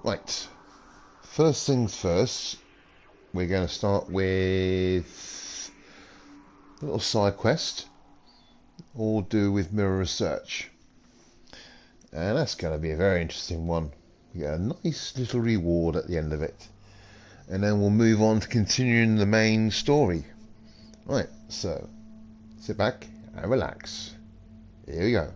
Right. First things first, we're going to start with a little side quest, all do with mirror research. And that's going to be a very interesting one. We get a nice little reward at the end of it. And then we'll move on to continuing the main story. Right, so sit back and relax. Here we go.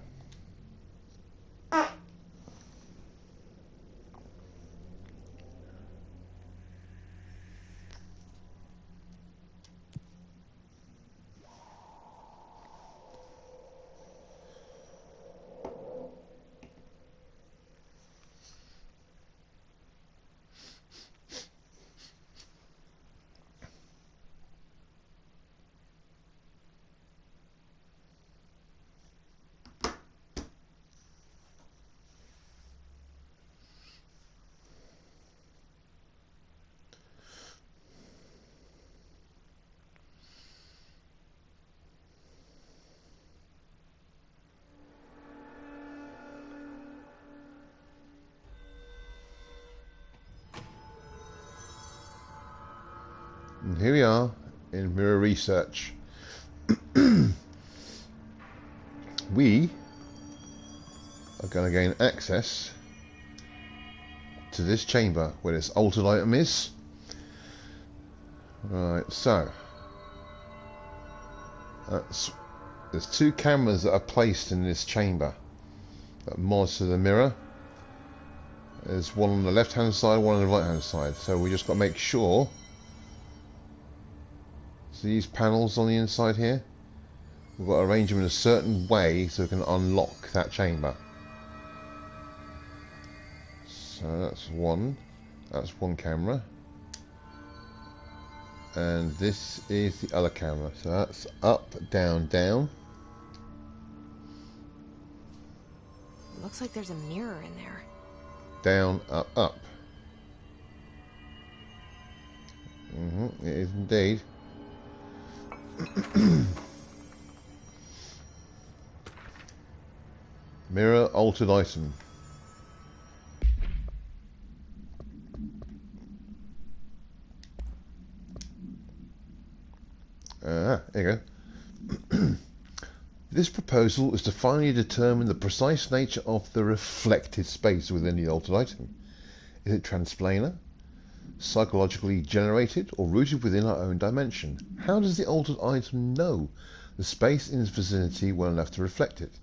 And here we are in mirror research. We are going to gain access to this chamber where this altered item is. Right, so there's two cameras that are placed in this chamber that monitor the mirror. There's one on the left hand side, one on the right hand side. So we just got to make sure. So these panels on the inside here, we've got to arrange them in a certain way so we can unlock that chamber. So that's one camera. And this is the other camera. So that's up, down, down. Looks like there's a mirror in there. Down, up, up. It is indeed. Mirror altered item. There you go. This proposal is to finally determine the precise nature of the reflected space within the altered item. Is it transplanar, psychologically generated, or rooted within our own dimension? How does the altered item know the space in its vicinity well enough to reflect it?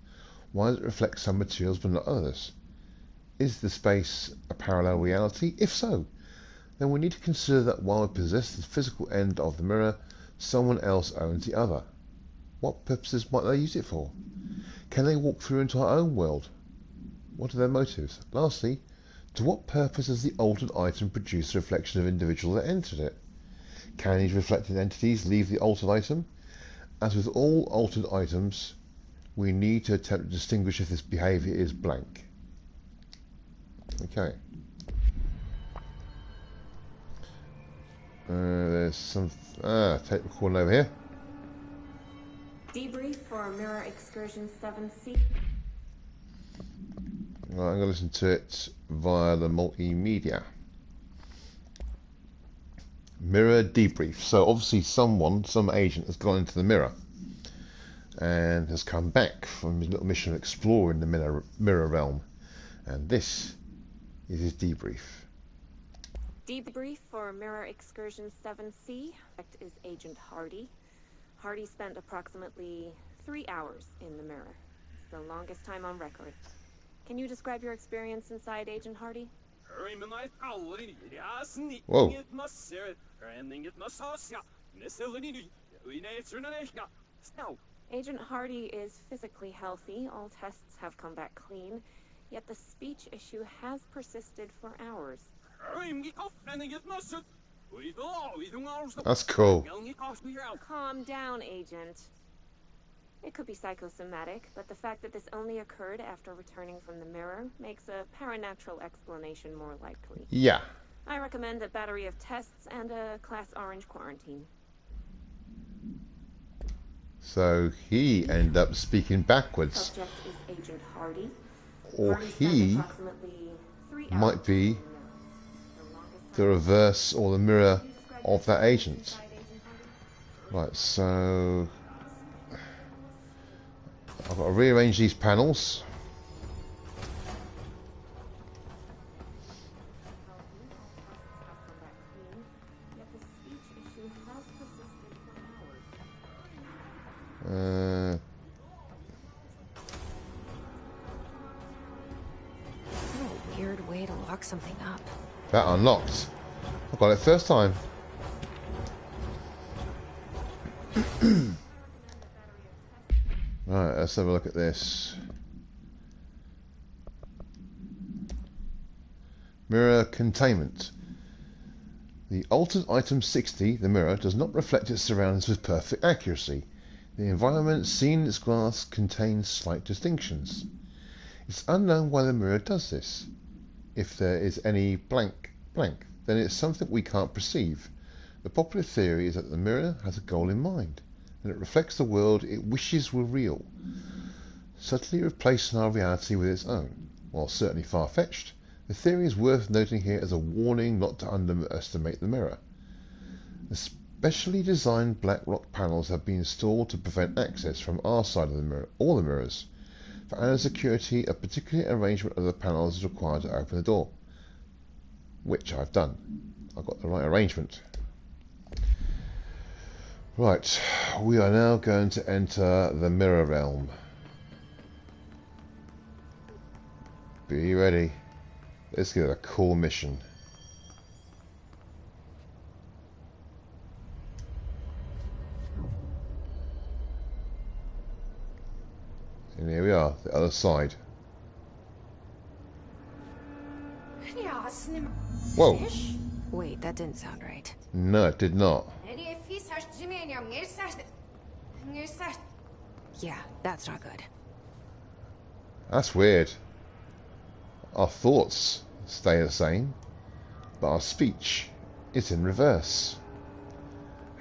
Why does it reflect some materials but not others? Is the space a parallel reality? If so, then we need to consider that while we possess the physical end of the mirror, someone else owns the other. What purposes might they use it for? Can they walk through into our own world? What are their motives? Lastly, to what purpose does the altered item produce a reflection of individuals that entered it? Can these reflected entities leave the altered item? As with all altered items, we need to attempt to distinguish if this behavior is blank. Okay. There's some tape recording over here. Debrief for Mirror Excursion 7C. Right, I'm going to listen to it via the multimedia. Mirror debrief. So obviously some agent has gone into the mirror and has come back from his little mission of exploring the mirror realm. And this is his debrief. Debrief for Mirror Excursion 7C. Is Agent Hardy. Hardy spent approximately 3 hours in the mirror. It's the longest time on record. Can you describe your experience inside, Agent Hardy? Whoa. Agent Hardy is physically healthy. All tests have come back clean. Yet the speech issue has persisted for hours. That's cool. Calm down, Agent. It could be psychosomatic, but the fact that this only occurred after returning from the mirror makes a paranatural explanation more likely. Yeah. I recommend a battery of tests and a Class Orange quarantine. So he ended up speaking backwards. Subject is Agent Hardy. Or Hardy spent he approximately 3 hours might be the reverse or the mirror of that agent. Right, so I've got to rearrange these panels. What a weird way to lock something up. That unlocked. I got it first time. Right, let's have a look at this. Mirror containment. The altered item 60, the mirror, does not reflect its surroundings with perfect accuracy. The environment seen in its glass contains slight distinctions. It's unknown why the mirror does this. If there is any blank, then it's something we can't perceive. The popular theory is that the mirror has a goal in mind, and it reflects the world it wishes were real, subtly replacing our reality with its own. While certainly far-fetched, the theory is worth noting here as a warning not to underestimate the mirror. Specially designed black rock panels have been installed to prevent access from our side of the mirror, all the mirrors. For added security, a particular arrangement of the panels is required to open the door, which I've done. I've got the right arrangement. Right, we are now going to enter the mirror realm. Be ready. Let's get a cool mission. And here we are, the other side. Whoa. Wait, that didn't sound right. No, it did not. Yeah, that's not good. That's weird. Our thoughts stay the same, but our speech is in reverse.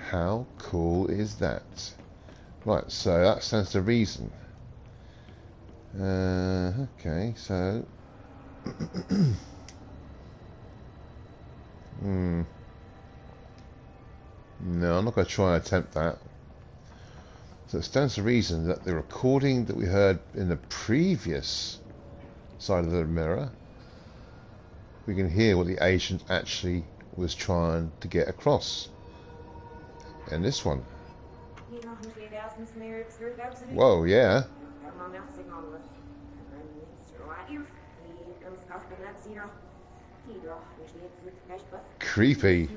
How cool is that? Right, so that stands to reason. Okay, so no, I'm not going to try and attempt that. So it stands to reason that the recording that we heard in the previous side of the mirror, we can hear what the agent actually was trying to get across in this one. Whoa, yeah. Creepy.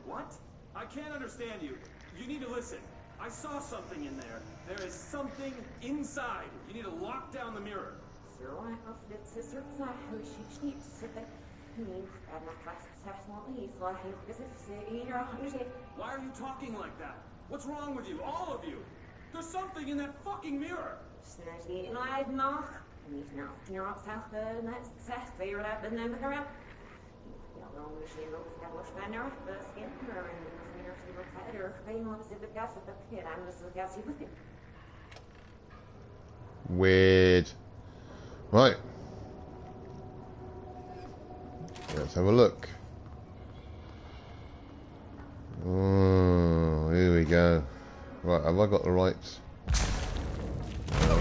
What? I can't understand you. You need to listen. I saw something in there. There is something inside. You need to lock down the mirror. Why are you talking like that? What's wrong with you? All of you. There's something in that fucking mirror. Weird. Right. Let's have a look. Oh, here we go. Right, have I got the right? No,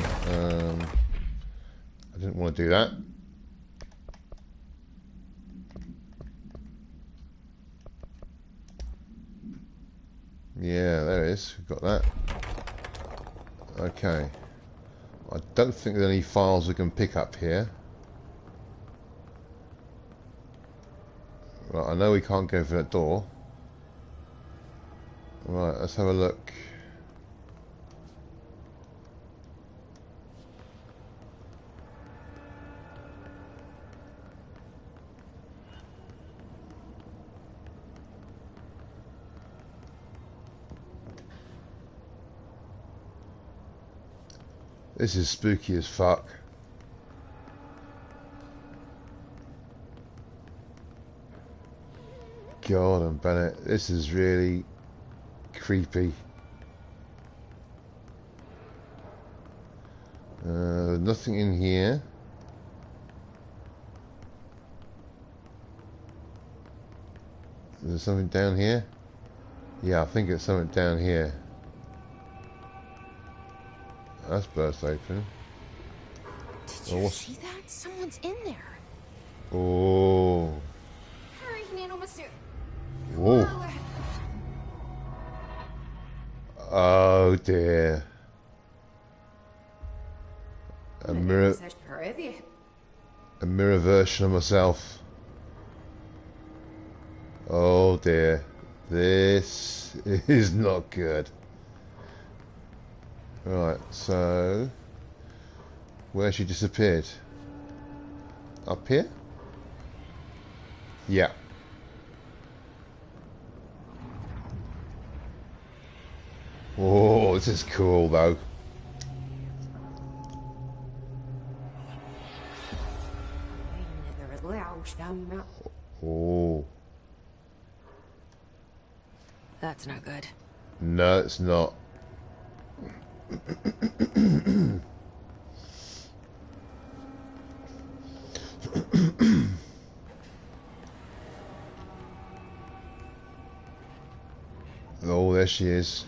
I didn't want to do that. Yeah, there it is. We've got that. Okay. I don't think there's any files we can pick up here. Right, I know we can't go for that door. Right, let's have a look. This is spooky as fuck. God and Bennett, this is really creepy. Nothing in here. Is there something down here? Yeah, I think it's something down here. That's burst open. Did you see that? Someone's in there. Oh. Hurry, Nanomaster. Whoa. Oh dear. A mirror version of myself. Oh dear. This is not good. Right, so where she disappeared? Up here? Yeah. Oh, this is cool though. Oh. That's not good. No, it's not. Oh, there she is.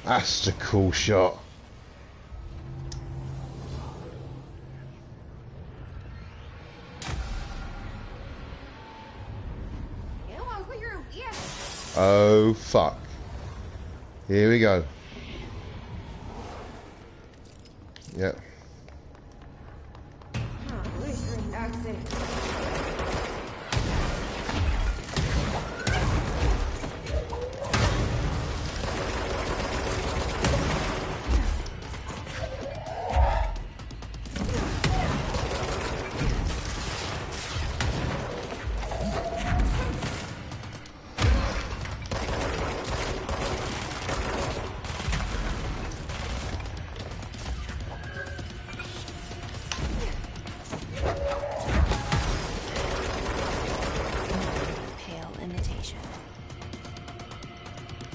That's a cool shot. Oh, fuck. Here we go. Yep.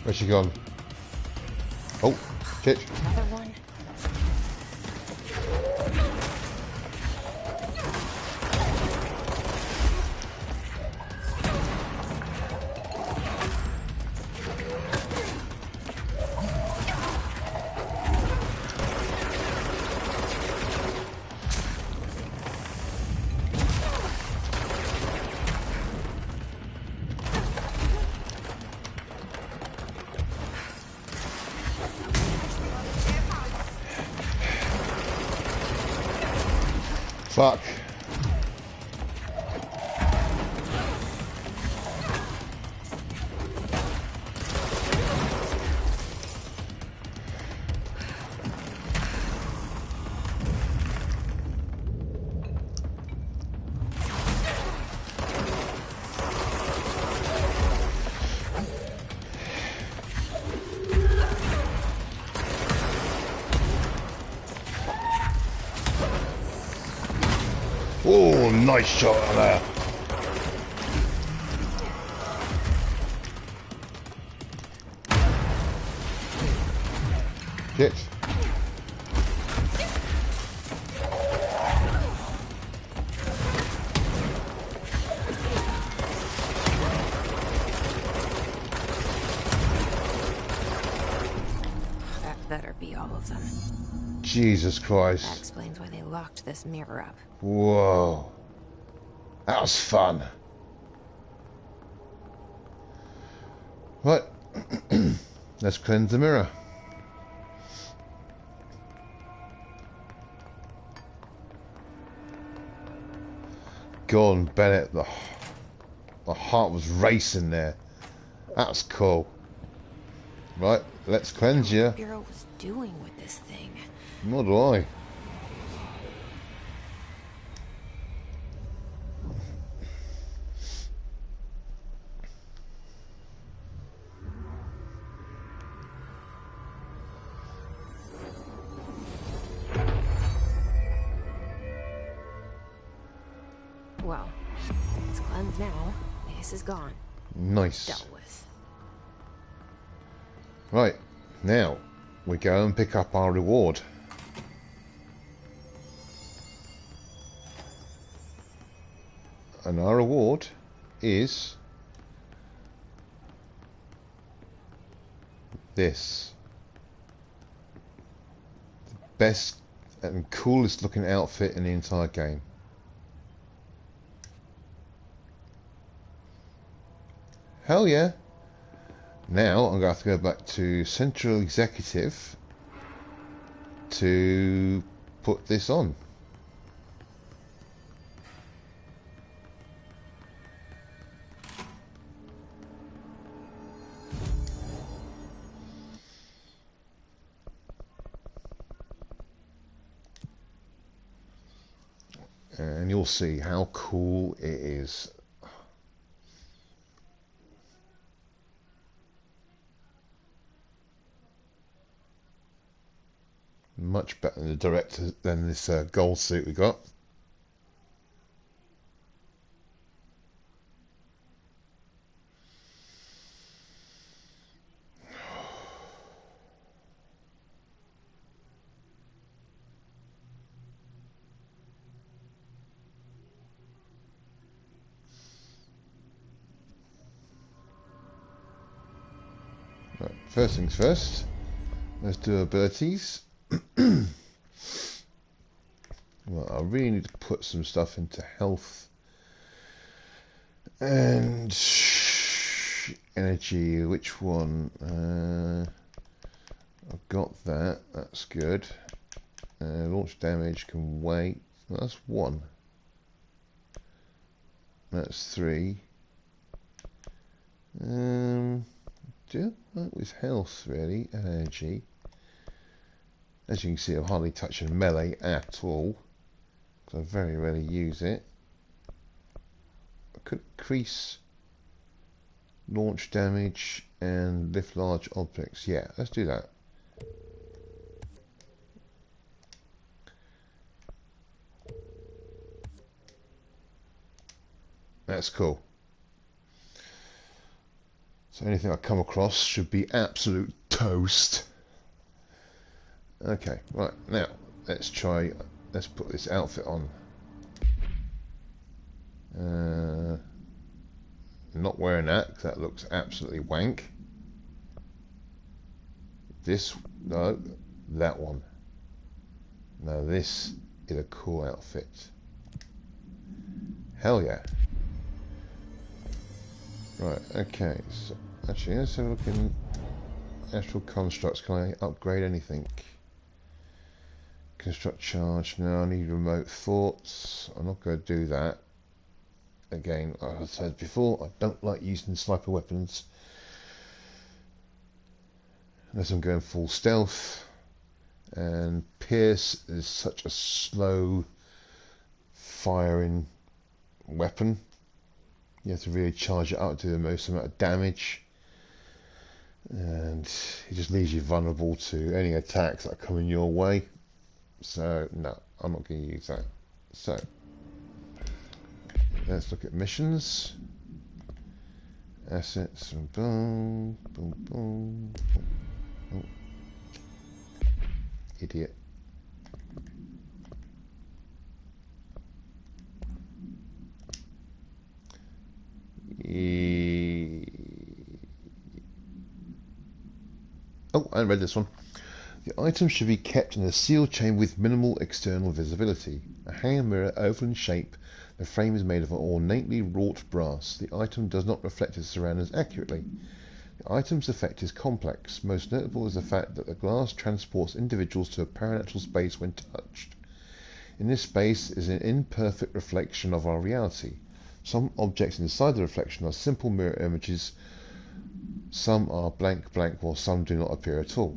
Where's she gone? Oh, shit. Another one. Fuck. Oh, nice shot on there. Shit. That better be all of them. Jesus That Christ. explains why they locked this mirror up. Whoa. That was fun. Right. Let's cleanse the mirror. Go on, Bennett. The heart was racing there. That's cool. Right, let's cleanse you. What Bureau was doing with this thing? Nor do I. Well, it's cleansed now. This is gone. Nice. Dealt with. Right, now we go and pick up our reward. And our reward is this. The best and coolest looking outfit in the entire game. Hell yeah. Now I'm going to have to go back to Central Executive to put this on. And you'll see how cool it is. Much better than the director than this gold suit we got. Right, first things first, let's do abilities. Well, I really need to put some stuff into health and energy. Which one? I've got that. That's good. Launch damage can wait. Well, that's 1. That's 3. Do that with health really, and energy. As you can see, I'm hardly touching melee at all, because I very rarely use it. I could increase launch damage and lift large objects. Yeah, let's do that. That's cool. So anything I come across should be absolute toast. Okay, right, now let's put this outfit on. Not wearing that, because that looks absolutely wank. This, no, that one. Now this is a cool outfit. Hell yeah. Right, okay, so actually let's have a look in Astral Constructs. Can I upgrade anything? Construct charge. No, I need remote thoughts. I'm not going to do that. Again, as I said before, I don't like using sniper weapons unless I'm going full stealth. And Pierce is such a slow firing weapon. You have to really charge it up to the most amount of damage. And it just leaves you vulnerable to any attacks that are coming your way. So, no, I'm not going to use that. So, let's look at missions. Assets, and boom, boom, boom. Oh. Idiot. Oh, I read this one. The item should be kept in a sealed chamber with minimal external visibility. A hanging mirror, oval in shape, the frame is made of ornately wrought brass. The item does not reflect its surroundings accurately. The item's effect is complex. Most notable is the fact that the glass transports individuals to a paranatural space when touched. In this space is an imperfect reflection of our reality. Some objects inside the reflection are simple mirror images. Some are blank blank, while some do not appear at all.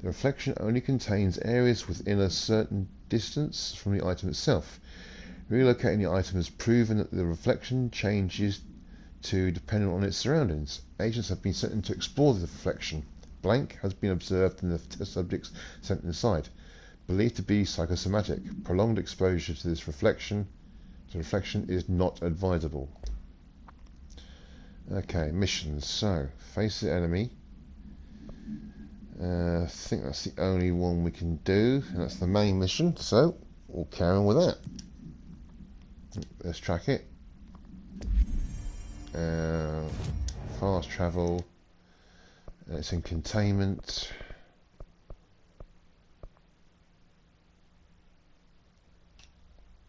The reflection only contains areas within a certain distance from the item itself. Relocating the item has proven that the reflection changes dependent on its surroundings. Agents have been sent in to explore the reflection. Blank has been observed in the test subjects sent inside, believed to be psychosomatic. Prolonged exposure to this reflection is not advisable. Okay, missions. So, face the enemy. I think that's the only one we can do, and that's the main mission, so we'll carry on with that. Let's track it. Fast travel. It's in containment.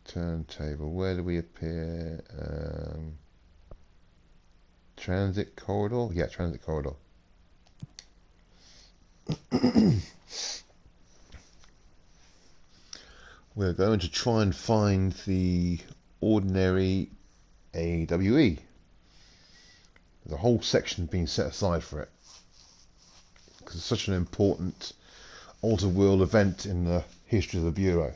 Turntable. Where do we appear? Transit corridor? Yeah, transit corridor. We're going to try and find the ordinary AWE. There's a whole section being set aside for it, because it's such an important outer-world event in the history of the Bureau.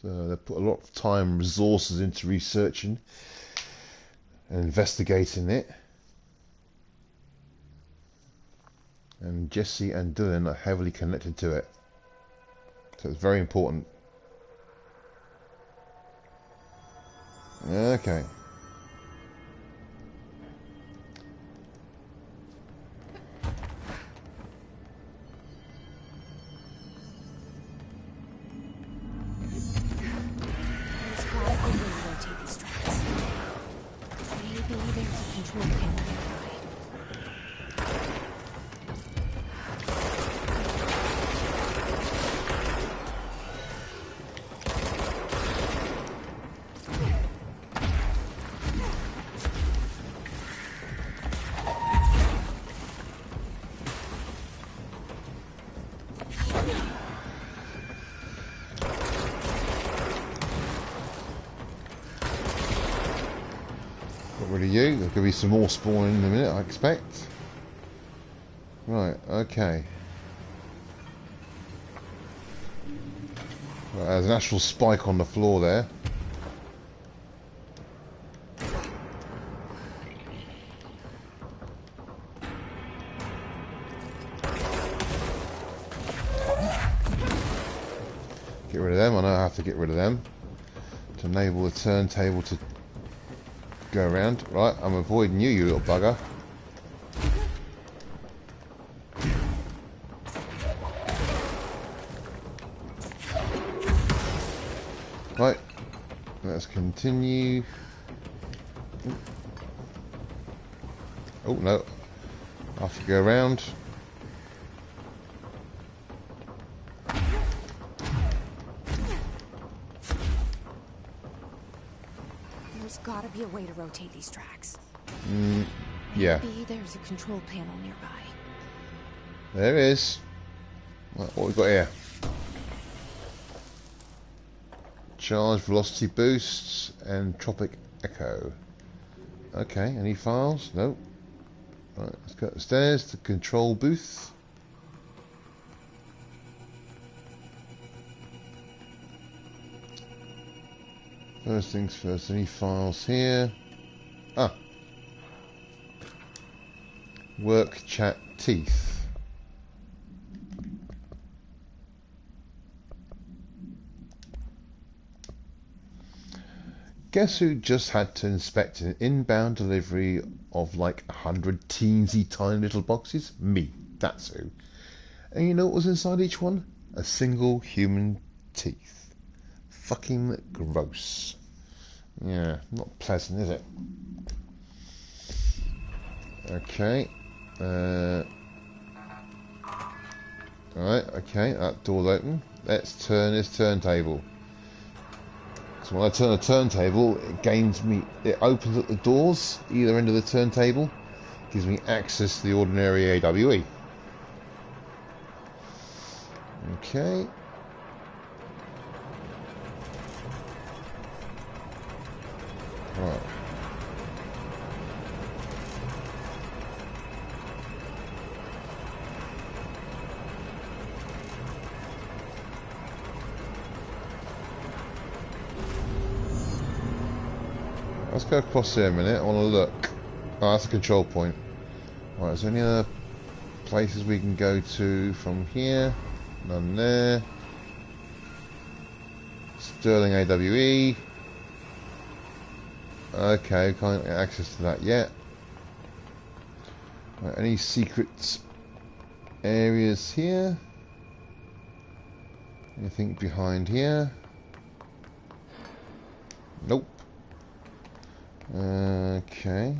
So they put a lot of time and resources into researching and investigating it. And Jesse and Dylan are heavily connected to it. So it's very important. Okay. There's gotta be a way to rotate these tracks. Maybe there's a control panel nearby. Got rid of you. There's going to be some more spawning in a minute, I expect. Right, okay. Right, there's an actual spike on the floor there. Get rid of them. I know I have to get rid of them to enable the turntable to go around. Right, I'm avoiding you, you little bugger. Right, let's continue. Oh no, I have to go around. There's gotta be a way to rotate these tracks. Yeah, Maybe there's a control panel nearby. there is. Right, what we got here? Charge, velocity boosts, and tropic echo. Okay, any files? Nope. Right, let's go upstairs to control booth. First things first, any files here? Ah. Work chat teeth. Guess who just had to inspect an inbound delivery of like 100 teensy tiny little boxes? Me. That's who. And you know what was inside each one? A single human teeth. Fucking gross. Yeah, not pleasant, is it? Okay. Alright, okay, that door's open. Let's turn this turntable. So when I turn the turntable, it opens up the doors, either end of the turntable, gives me access to the ordinary AWE. Okay. Right. Let's go across here a minute. I want to look. Oh, that's a control point. Right, is there any other places we can go to from here? None there. Sterling AWE. Okay, can't get access to that yet. Right, any secret areas here? Anything behind here? Nope. Okay.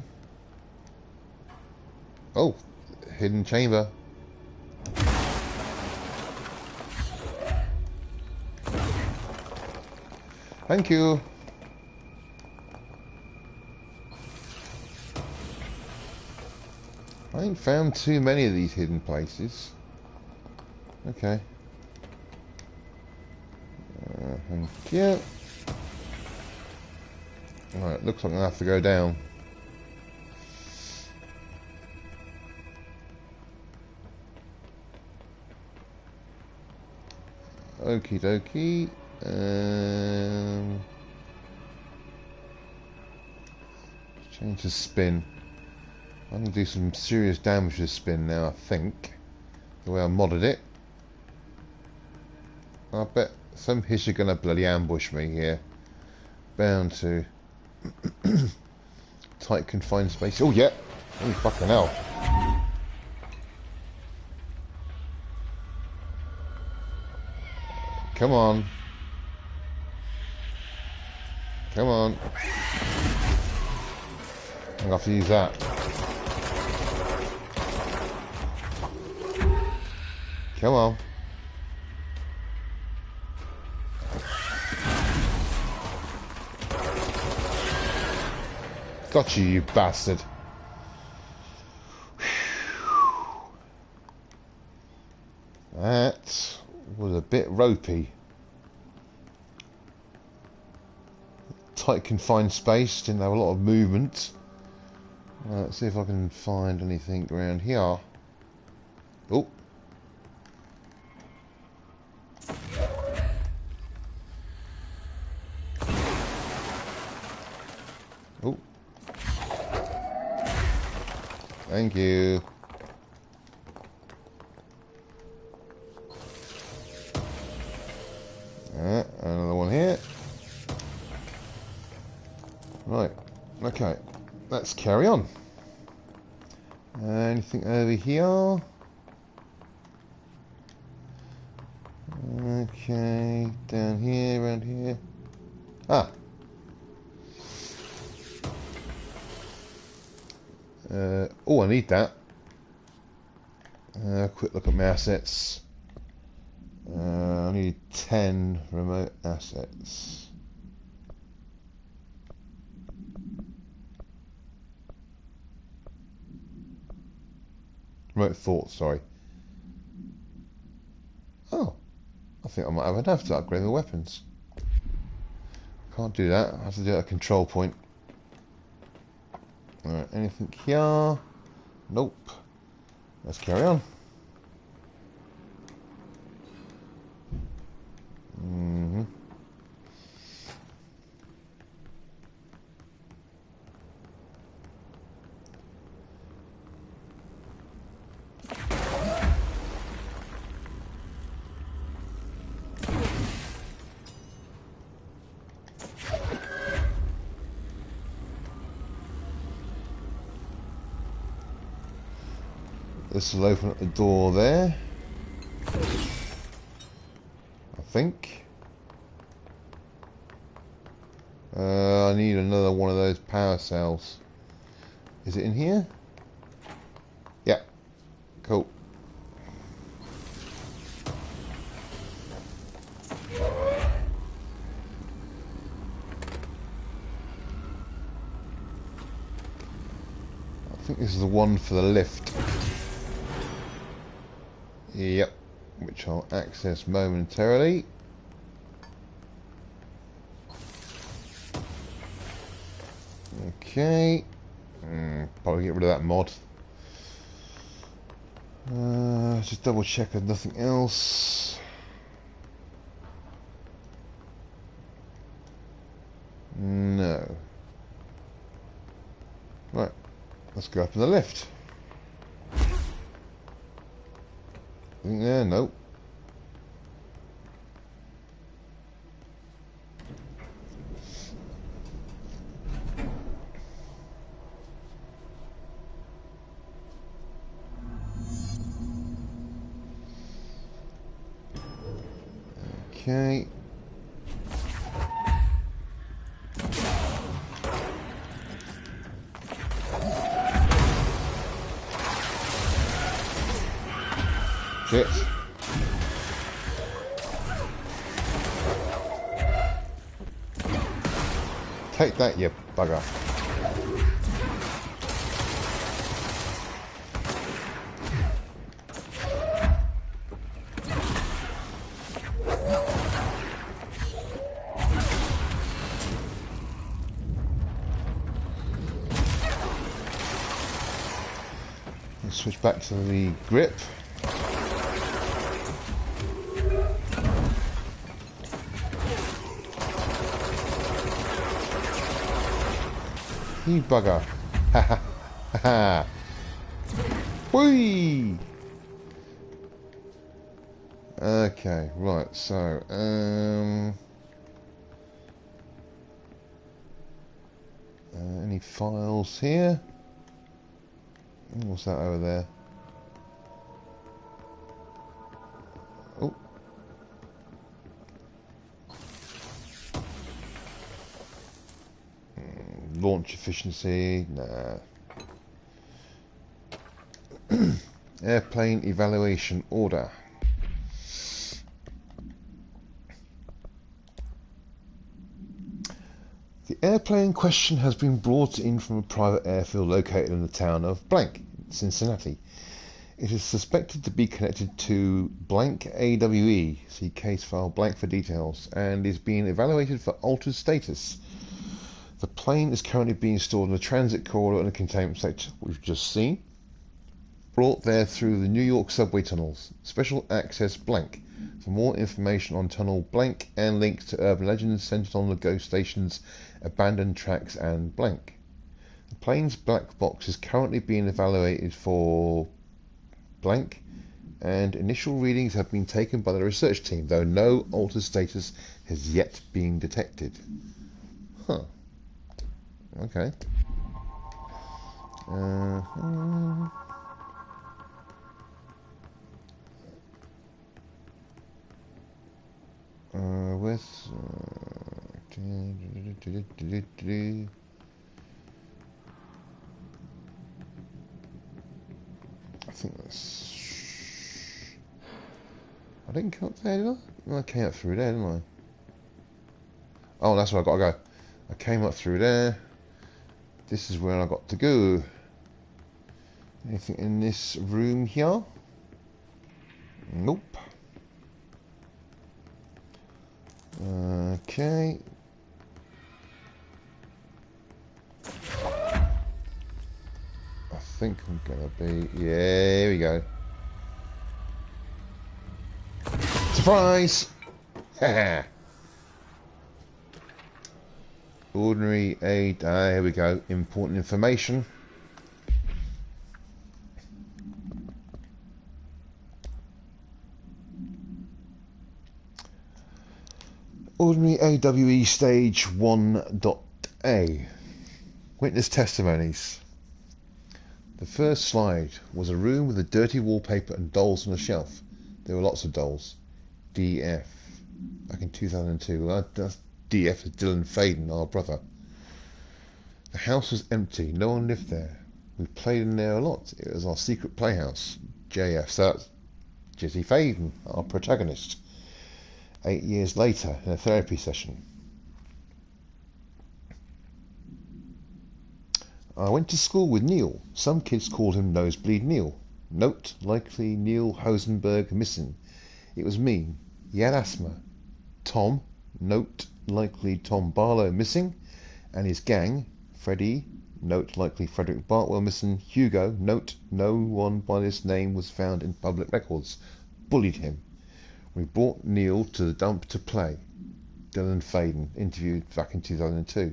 Oh, hidden chamber. Thank you. I ain't found too many of these hidden places. Okay. Thank you. Alright, looks like I'm gonna have to go down. Okie dokie. Change the spin. I'm going to do some serious damage to the spin now, I think. The way I modded it. I bet some hiss are going to bloody ambush me here. Bound to. Tight confined space. Oh, yeah. Oh, fucking hell. Come on. Come on. I'm going to have to use that. Come on. Got you, you bastard. That was a bit ropey. Tight confined space, didn't have a lot of movement. Let's see if I can find anything around here. Oh. Oh. Thank you. Another one here. Right. Okay. Let's carry on. Anything over here? Okay. Down here, around here. Ah. Oh, I need that. Quick look at my assets. I need 10 remote assets. Remote thought, sorry. Oh, I think I might have enough to upgrade the weapons. Can't do that. I have to do it at a control point. Alright, anything here? Nope. Let's carry on. This will open up the door there. I think. I need another one of those power cells. Is it in here? Yeah. Cool. I think this is the one for the lift. Yep, which I'll access momentarily. Okay. Probably get rid of that mod. Just double check there's nothing else. No. Right, let's go up in the lift. Yeah, nope. Okay. Shit. Take that, you bugger. Let's switch back to the grip. You bugger. Ha ha ha ha. Whee! Okay, right, so, any files here? What's that over there? Oh. Launch efficiency, nah. Airplane evaluation order. The airplane in question has been brought in from a private airfield located in the town of blank, Cincinnati. It is suspected to be connected to blank AWE, see case file blank for details, and is being evaluated for altered status. The plane is currently being stored in a transit corridor in a containment sector, which we've just seen. Brought there through the New York subway tunnels. Special access blank. For more information on tunnel blank and links to urban legends centered on the ghost stations, abandoned tracks and blank. The plane's black box is currently being evaluated for blank, and initial readings have been taken by the research team, though no altered status has yet been detected. Huh. Okay. With I think that's. I didn't come up there, did I? No, I came up through there, didn't I? Oh, that's where I gotta go. I came up through there. This is where I got to go. Anything in this room here? Nope. Okay. I think I'm gonna be. Yeah, here we go. Surprise! Haha. Ordinary aid. Here we go. Important information. Ordinary AWE Stage 1.A. Witness testimonies. The first slide was a room with a dirty wallpaper and dolls on a shelf. There were lots of dolls. DF. Back in 2002. Well, that's DF is Dylan Faden, our brother. The house was empty. No one lived there. We played in there a lot. It was our secret playhouse. JF. So that's Jesse Faden, our protagonist. 8 years later, in a therapy session. I went to school with Neil. Some kids called him Nosebleed Neil. Note, likely Neil Hosenberg missing. It was me. He had asthma. Tom, note, likely Tom Barlow missing. And his gang, Freddie, note, likely Frederick Bartwell missing. Hugo, note, no one by this name was found in public records. Bullied him. We brought Neil to the dump to play. Dylan Faden, interviewed back in 2002.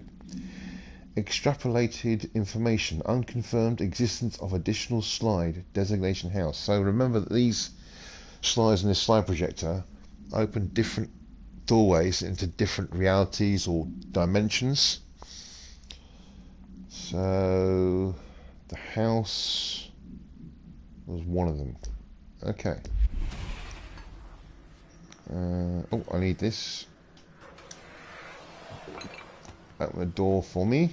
Extrapolated information, unconfirmed existence of additional slide, designation house. So remember that these slides in this slide projector open different doorways into different realities or dimensions. So the house was one of them. Okay. Oh, I need this. Open the door for me.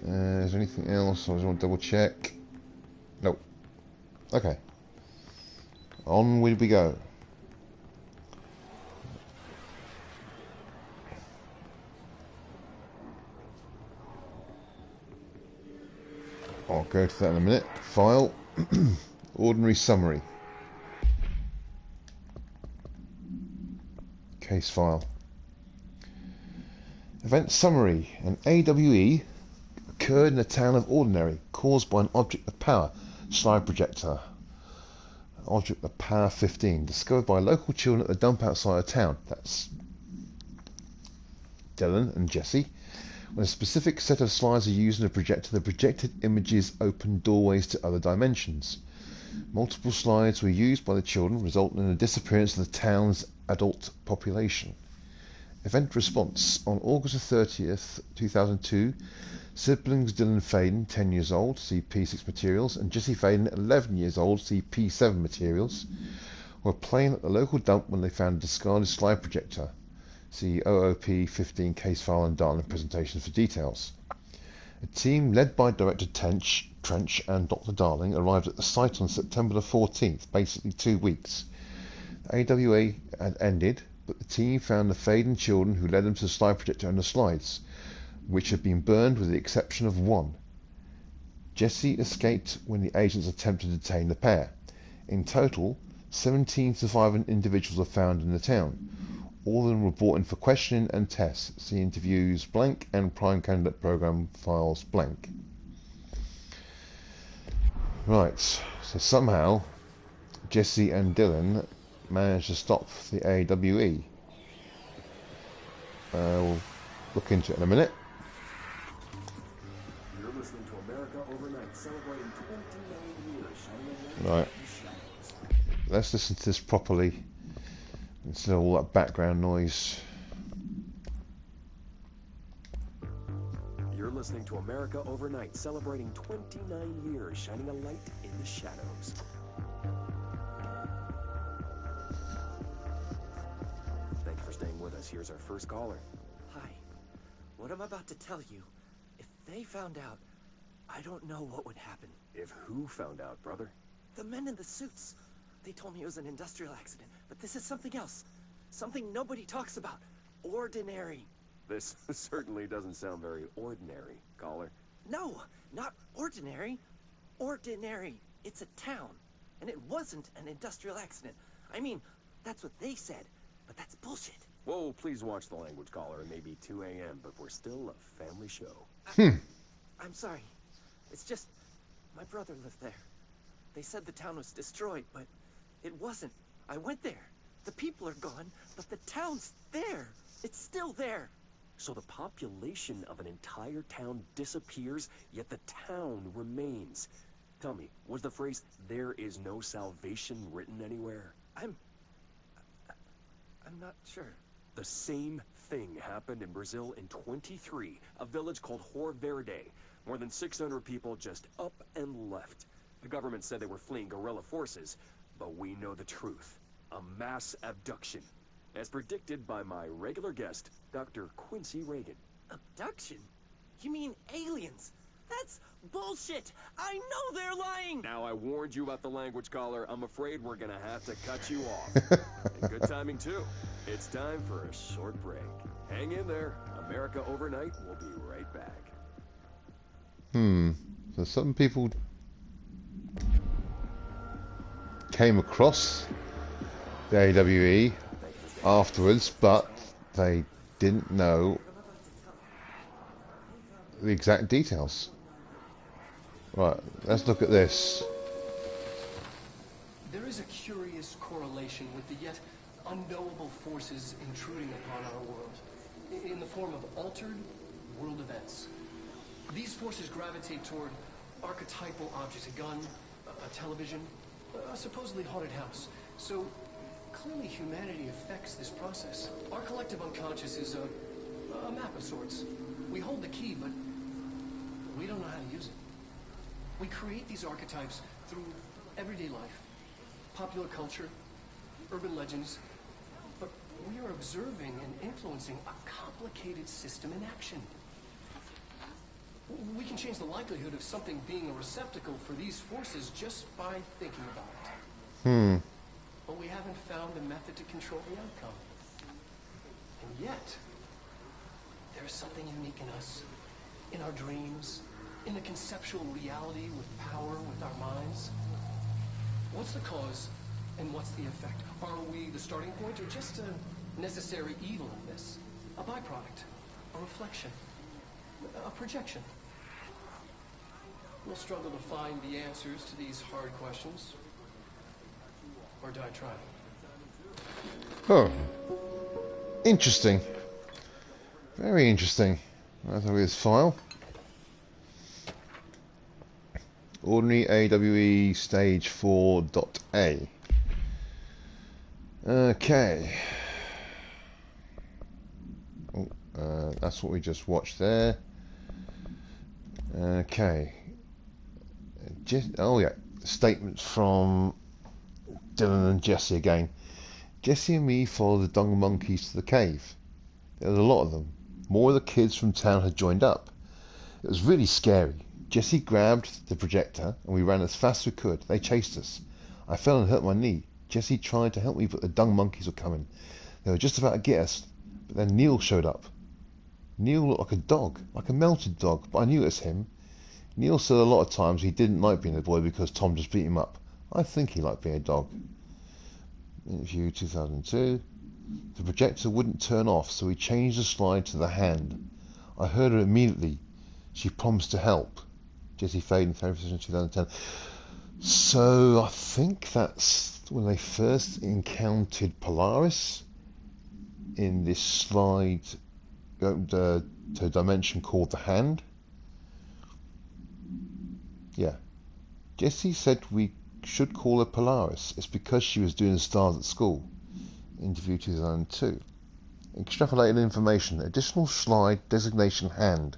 Is there anything else? I just want to double check. Nope. Okay. Onward we go. I'll go to that in a minute. File. Ordinary summary. Case file. Event summary. An AWE occurred in the town of Ordinary, caused by an object of power, slide projector. An object of power 15, discovered by local children at the dump outside of town. That's Dylan and Jesse. When a specific set of slides are used in a projector, the projected images open doorways to other dimensions. Multiple slides were used by the children, resulting in the disappearance of the town's adult population. Event response. On August 30th, 2002, siblings Dylan Faden, 10 years old, see P6 materials, and Jesse Faden, 11 years old, see P7 materials, were playing at the local dump when they found a discarded slide projector. See OOP 15 case file and Darling presentations for details. A team led by Director Trench and Dr. Darling arrived at the site on September the 14th, basically 2 weeks. The AWA had ended, but the team found the Faden children who led them to the slide projector and the slides, which had been burned with the exception of one. Jesse escaped when the agents attempted to detain the pair. In total, 17 surviving individuals were found in the town. All of them were brought in for questioning and tests. See interviews blank and prime candidate program files blank. Right, so somehow Jesse and Dylan managed to stop the AWE. We'll look into it in a minute. You're listening to America Overnight, celebrating 29 years. Right, let's listen to this properly instead of all that background noise. You're listening to America Overnight, celebrating 29 years, shining a light in the shadows. Thanks for staying with us. Here's our first caller. Hi. What I'm about to tell you, if they found out, I don't know what would happen. If who found out, brother? The men in the suits. They told me it was an industrial accident, but this is something else. Something nobody talks about. Ordinary. This certainly doesn't sound very ordinary, caller. No, not ordinary. Ordinary. It's a town. And it wasn't an industrial accident. I mean, that's what they said, but that's bullshit. Whoa, please watch the language, caller. It may be 2 a.m., but we're still a family show. I'm sorry. It's just, my brother lived there. They said the town was destroyed, but it wasn't. I went there. The people are gone, but the town's there. It's still there. So the population of an entire town disappears, yet the town remains. Tell me, was the phrase, "there is no salvation," written anywhere? I'm not sure. The same thing happened in Brazil in 23, a village called Hor Verde. More than 600 people just up and left. The government said they were fleeing guerrilla forces, but we know the truth. A mass abduction, as predicted by my regular guest, Dr. Quincy Reagan. Abduction? You mean aliens? That's bullshit! I know they're lying! Now, I warned you about the language, caller. I'm afraid we're gonna have to cut you off. And good timing, too. It's time for a short break. Hang in there. America Overnight will be right back. So some people came across the AWE afterwards, but they didn't know the exact details. Right, let's look at this. There is a curious correlation with the yet unknowable forces intruding upon our world, in the form of altered world events. These forces gravitate toward archetypal objects, a gun, a television, a supposedly haunted house. So clearly humanity affects this process. Our collective unconscious is a map of sorts. We hold the key, but we don't know how to use it. We create these archetypes through everyday life, popular culture, urban legends, but we are observing and influencing a complicated system in action. We can change the likelihood of something being a receptacle for these forces just by thinking about it. but we haven't found a method to control the outcome. And yet, there's something unique in us, in our dreams, in a conceptual reality with power with our minds. What's the cause and what's the effect? Are we the starting point or just a necessary evil in this? A byproduct, a reflection, a projection? We'll struggle to find the answers to these hard questions. Or die trying. Oh. Interesting. Very interesting. That's his file. Ordinary AWE stage 4.A. Okay. Oh, that's what we just watched there. Okay. Oh yeah, statements from Dylan and Jesse again. Jesse and me followed the dung monkeys to the cave. There was a lot of them. More of the kids from town had joined up. It was really scary. Jesse grabbed the projector and we ran as fast as we could. They chased us. I fell and hurt my knee. Jesse tried to help me, but the dung monkeys were coming. They were just about to get us, but then Neil showed up. Neil looked like a dog, like a melted dog, but I knew it was him. Neil said a lot of times he didn't like being a boy because Tom just beat him up. I think he liked being a dog. Interview 2002. The projector wouldn't turn off, so we changed the slide to the hand. I heard her immediately. She promised to help. Jesse Fade in therapy session 2010. So I think that's when they first encountered Polaris in this slide to a dimension called the hand. Yeah. Jesse said we should call her Polaris. It's because she was doing the stars at school. Interview 2002. Extrapolated information. Additional slide designation hand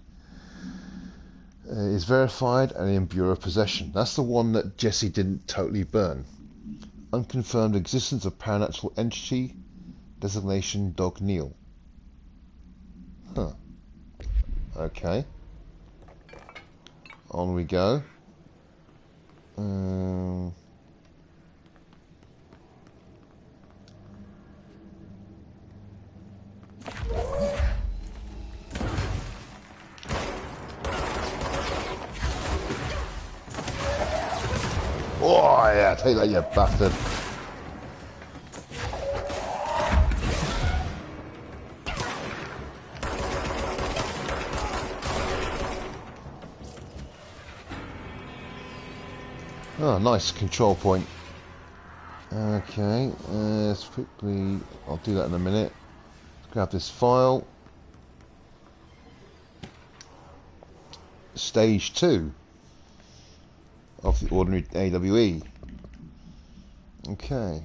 is verified and in Bureau possession. That's the one that Jesse didn't totally burn. Unconfirmed existence of paranatural entity designation Dog Neil. Huh. Okay. On we go. Oh yeah, take that, you bastard. Oh, nice control point. Okay, let's quickly, I'll do that in a minute. Grab this file. Stage 2 of the ordinary AWE. Okay.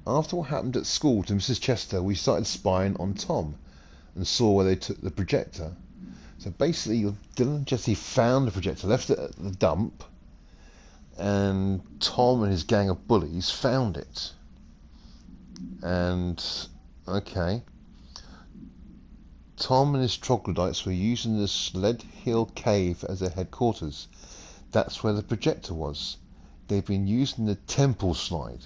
After what happened at school to Mrs. Chester, we started spying on Tom and saw where they took the projector. So basically, Dylan and Jesse found the projector, left it at the dump, and Tom and his gang of bullies found it. And, okay. Tom and his troglodytes were using the Sled Hill Cave as their headquarters. That's where the projector was. They've been using the temple slide.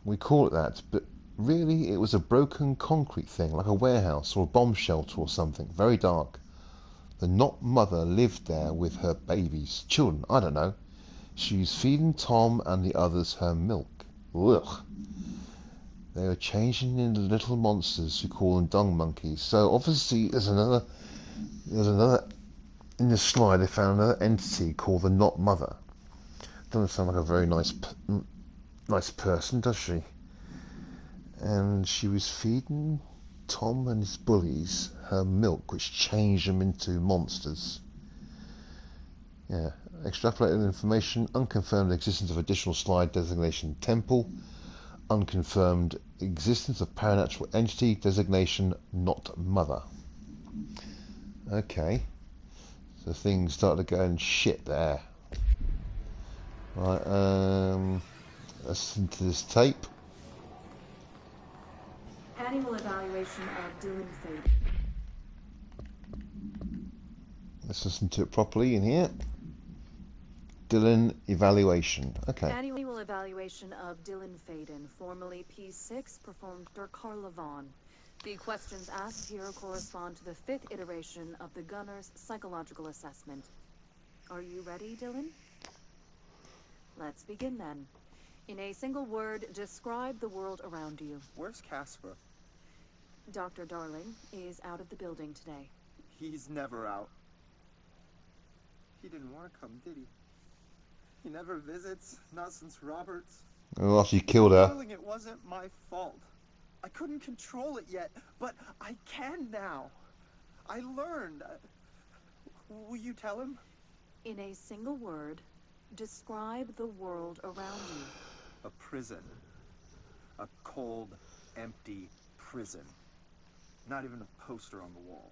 We call it that, but really it was a broken concrete thing, like a warehouse or a bomb shelter or something, very dark. The Not Mother lived there with her babies, children, I don't know. She was feeding Tom and the others her milk. Ugh. They were changing into little monsters, we call them dung monkeys. So obviously there's another, in the slide they found another entity called the Not Mother. Doesn't sound like a very nice person, does she? And she was feeding Tom and his bullies her milk, which changed them into monsters. Yeah, extrapolated information, unconfirmed existence of additional slide designation temple, unconfirmed existence of paranatural entity designation Not Mother. Okay, so things started going shit there. Right, let's listen to this tape. Annual evaluation of Dylan Fade. Let's listen to it properly in here. Dylan evaluation. Okay. Annual evaluation of Dylan Faden, formerly P6, performed Dr. Carlavon. The questions asked here correspond to the 5th iteration of the Gunner's psychological assessment. Are you ready, Dylan? Let's begin then. In a single word, describe the world around you. Where's Casper? Dr. Darling is out of the building today. He's never out. He didn't want to come, did he? He never visits, not since Roberts. Oh, after you killed her. Darling, it wasn't my fault. I couldn't control it yet, but I can now. I learned. Will you tell him? In a single word, describe the world around you. A prison. A cold, empty prison. Not even a poster on the wall.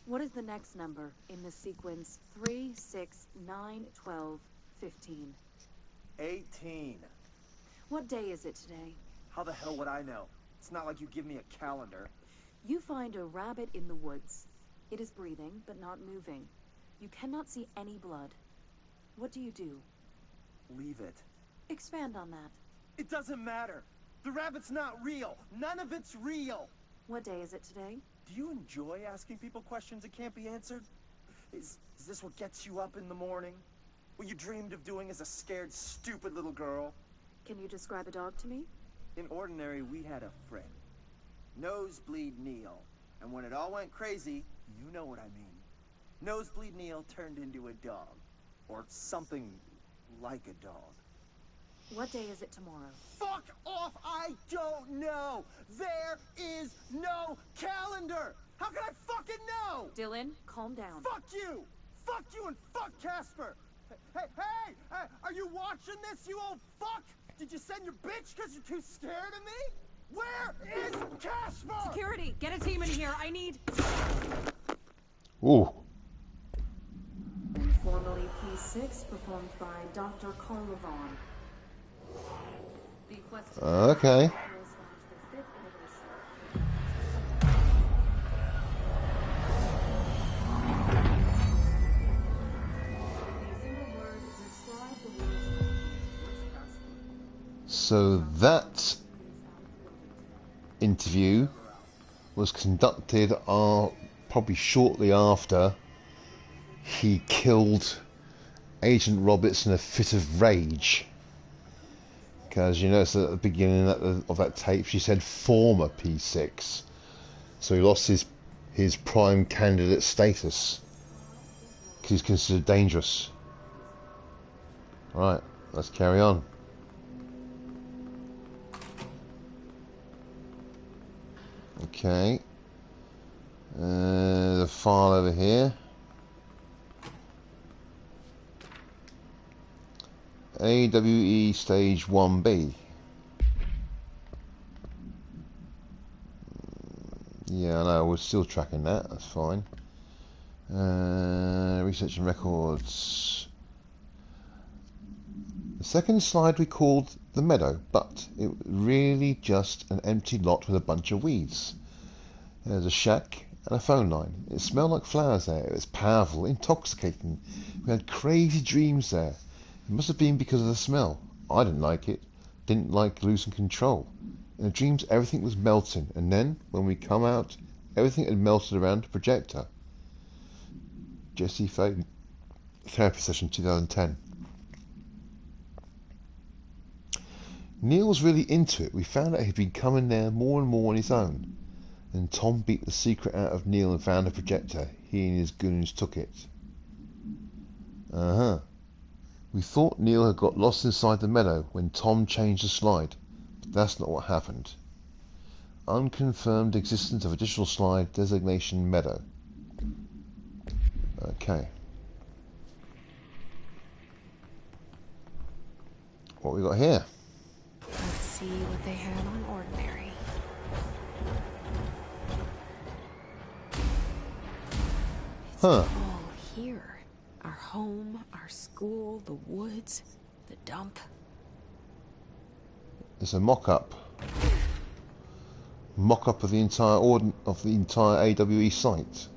What is the next number in the sequence 3, 6, 9, 12, 15? 18. What day is it today? How the hell would I know? It's not like you give me a calendar. You find a rabbit in the woods. It is breathing, but not moving. You cannot see any blood. What do you do? Leave it. Expand on that. It doesn't matter. The rabbit's not real. None of it's real. What day is it today? Do you enjoy asking people questions that can't be answered? Is this what gets you up in the morning? What you dreamed of doing as a scared, stupid little girl? Can you describe a dog to me? In Ordinary, we had a friend. Nosebleed Neil. And when it all went crazy, you know what I mean. Nosebleed Neil turned into a dog. Or something like a dog. What day is it tomorrow? Fuck off! I don't know! There is no calendar! How can I fucking know? Dylan, calm down. Fuck you! Fuck you and fuck Casper! Hey! Are you watching this, you old fuck? Did you send your bitch because you're too scared of me? Where is Casper? Security, get a team in here. I need... Ooh. Formerly P6, performed by Dr. Carlavon. The question Okay. corresponds to the 5th iteration. In a single word, describe the world. So that interview was conducted probably shortly after he killed Agent Roberts in a fit of rage. Because you notice at the beginning of that tape she said former P6. So he lost his prime candidate status. Because he's considered dangerous. Right, let's carry on. Okay. The file over here. AWE stage 1B. Yeah, I know, we're still tracking that, that's fine. Research and records. The second slide we called the meadow, but it was really just an empty lot with a bunch of weeds. There's a shack and a phone line. It smelled like flowers there. It was powerful, intoxicating. We had crazy dreams there. It must have been because of the smell. I didn't like it. Didn't like losing control. In the dreams, everything was melting, and then, when we come out, everything had melted around the projector. Jesse Faden, therapy session 2010. Neil was really into it. We found out he'd been coming there more and more on his own. Then Tom beat the secret out of Neil and found a projector. He and his goons took it. We thought Neil had got lost inside the meadow when Tom changed the slide, but that's not what happened. Unconfirmed existence of additional slide designation meadow. Okay. What we got here? Let's see what they have on Ordinary. It's all here. Our home, our school, the woods, the dump. It's a mock-up. Mock-up of the entire AWE site.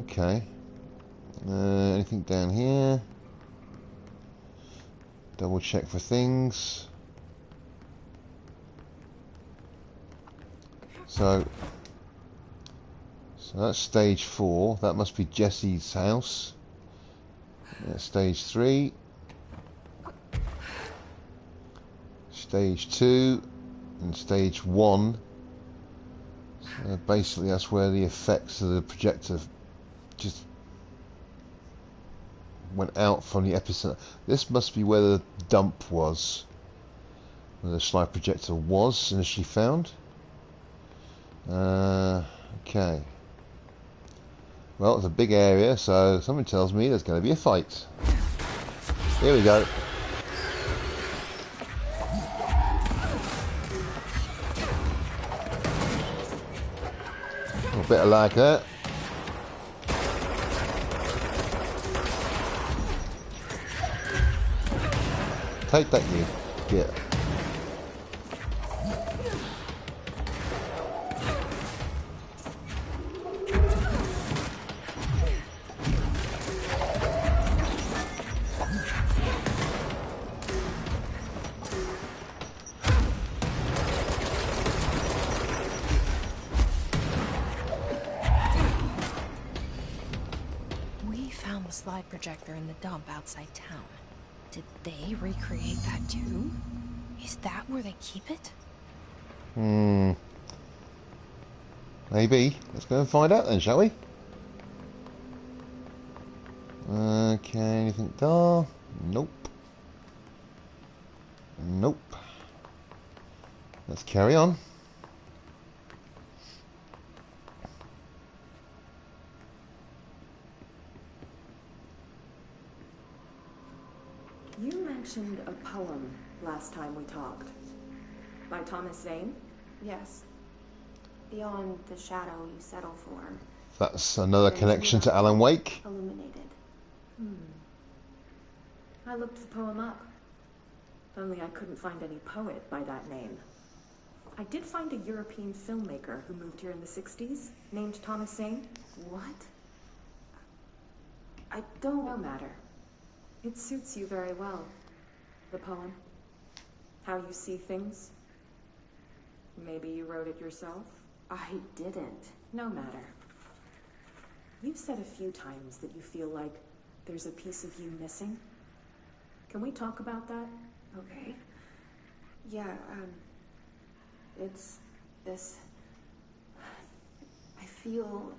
Okay. Anything down here? Double check for things. So that's stage 4. That must be Jesse's house. That's stage 3. Stage 2 and stage 1. So basically that's where the effects of the projector just went out from the epicenter. This must be where the dump was, where the slide projector was initially found. Okay. Well, it's a big area, so something tells me there's going to be a fight. Here we go. A bit of lag there. Take that, you git. We found the slide projector in the dump outside town. Did they recreate that too? Is that where they keep it? Maybe. Let's go and find out then, shall we? Okay, anything there? Nope. Nope. Let's carry on. You mentioned a poem last time we talked. By Thomas Zane? Yes. Beyond the shadow you settle for. That's another connection to Alan Wake. Illuminated. I looked the poem up. Only I couldn't find any poet by that name. I did find a European filmmaker who moved here in the 60s, named Thomas Zane. What? I don't... No matter. It suits you very well. The poem. How you see things. Maybe you wrote it yourself? I didn't. No matter. You've said a few times that you feel like there's a piece of you missing. Can we talk about that? Okay. Yeah, it's this... I feel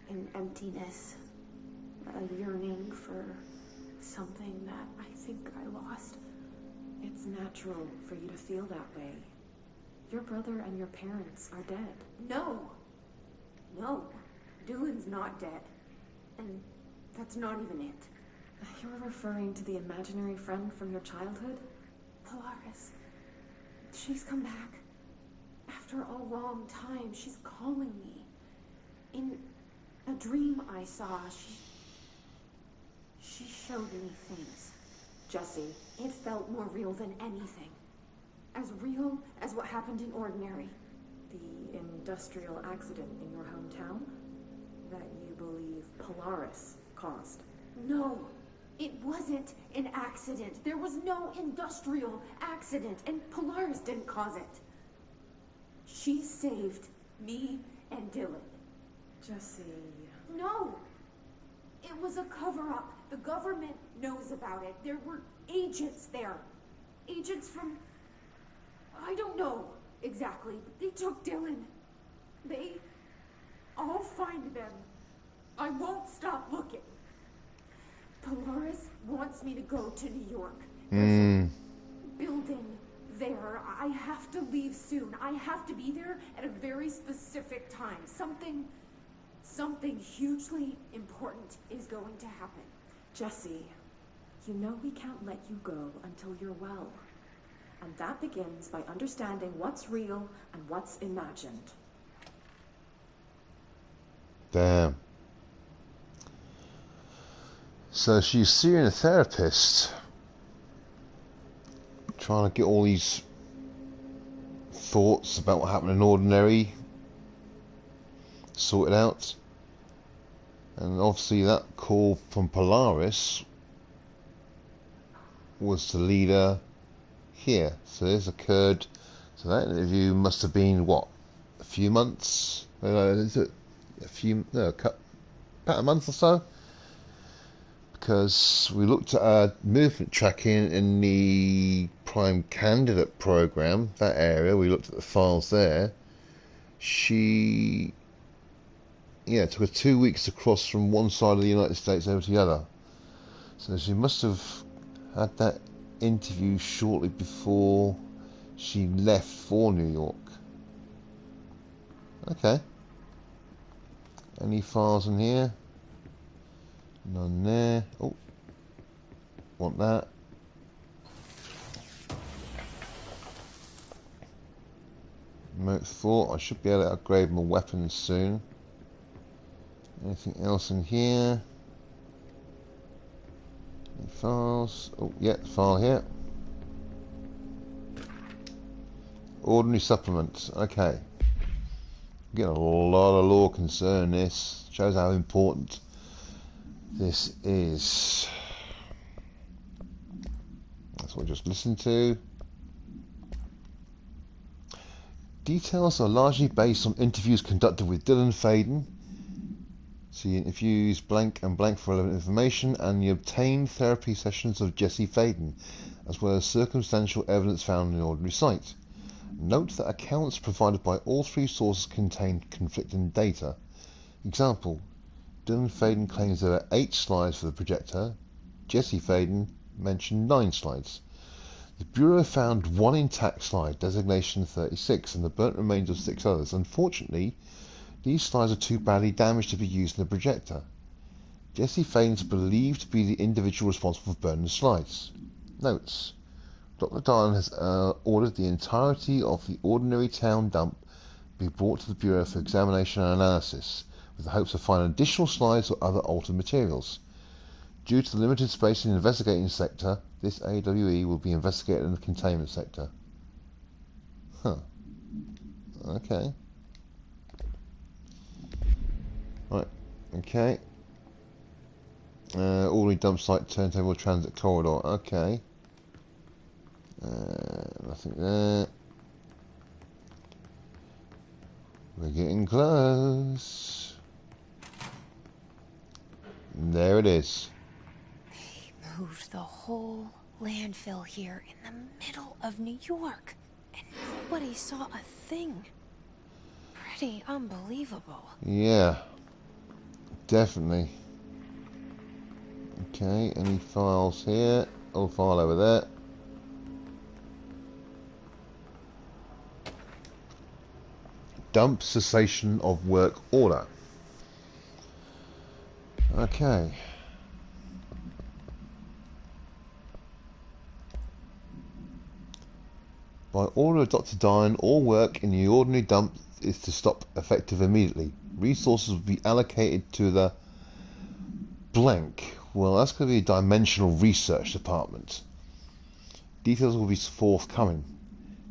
an emptiness, a yearning for something that I think I lost. It's natural for you to feel that way. Your brother and your parents are dead. No! No. Dylan's not dead. And that's not even it. You're referring to the imaginary friend from your childhood? Polaris. She's come back. After a long time, she's calling me. In a dream I saw, she showed me things. Jesse. It felt more real than anything. As real as what happened in Ordinary. The industrial accident in your hometown? That you believe Polaris caused? No, it wasn't an accident. There was no industrial accident, and Polaris didn't cause it. She saved me and Dylan. Jesse... No! It was a cover-up. The government knows about it. There were agents there. Agents from... I don't know exactly, but they took Dylan. I'll find them. I won't stop looking. Polaris wants me to go to New York. There's a building there. I have to leave soon. I have to be there at a very specific time. Something hugely important is going to happen. Jesse, you know we can't let you go until you're well. And that begins by understanding what's real and what's imagined. Damn. So she's seeing a therapist, trying to get all these thoughts about what happened in Ordinary sorted out. And obviously that call from Polaris was the leader here. So this occurred, so that interview must have been what, a few months? Is it a few, no, about a month or so? Because we looked at movement tracking in the Prime Candidate program, that area, we looked at the files there. She, yeah, it took her 2 weeks to cross from one side of the United States over to the other. So she must have had that interview shortly before she left for New York. Okay. Any files in here? None there. Oh, want that. Remote thought. I should be able to upgrade my weapons soon. Anything else in here? Any files? Oh, yeah, file here. Ordinary supplements. Okay. Getting a lot of lore concern this. Shows how important this is. That's what we just listened to. Details are largely based on interviews conducted with Dylan Faden. See interviews blank and blank for relevant information, and the obtained therapy sessions of Jesse Faden, as well as circumstantial evidence found in the ordinary site. Note that accounts provided by all three sources contain conflicting data. Example, Dylan Faden claims there are 8 slides for the projector. Jesse Faden mentioned 9 slides. The Bureau found 1 intact slide, designation 36, and the burnt remains of 6 others. Unfortunately, these slides are too badly damaged to be used in the projector. Jesse Faden is believed to be the individual responsible for burning the slides. Notes. Dr. Darlin has ordered the entirety of the ordinary town dump be brought to the Bureau for examination and analysis, with the hopes of finding additional slides or other altered materials. Due to the limited space in the investigating sector, this AWE will be investigated in the containment sector. Huh. Okay. Right. Okay. Ordinary dump site, turntable, transit corridor. Okay. Nothing there. We're getting close. There it is. They moved the whole landfill here in the middle of New York, and nobody saw a thing. Pretty unbelievable. Yeah, definitely. Okay, any files here? Old file over there. Dump cessation of work order. Okay. By order of Dr. Dine, all work in the ordinary dump is to stop effective immediately. Resources will be allocated to the blank. Well, that's going to be a dimensional research department. Details will be forthcoming.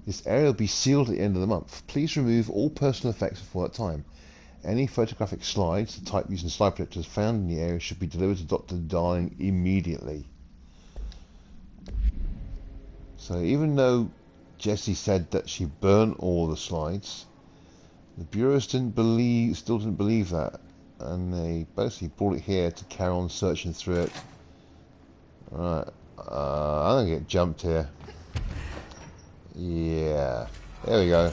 This area will be sealed at the end of the month. Please remove all personal effects before that time. Any photographic slides, the type using slide projectors found in the area, should be delivered to Dr. Darling immediately. So even though Jessie said that she burnt all the slides, the bureaus still didn't believe that, and they basically brought it here to carry on searching through it. Alright, I'm gonna get jumped here. Yeah, there we go.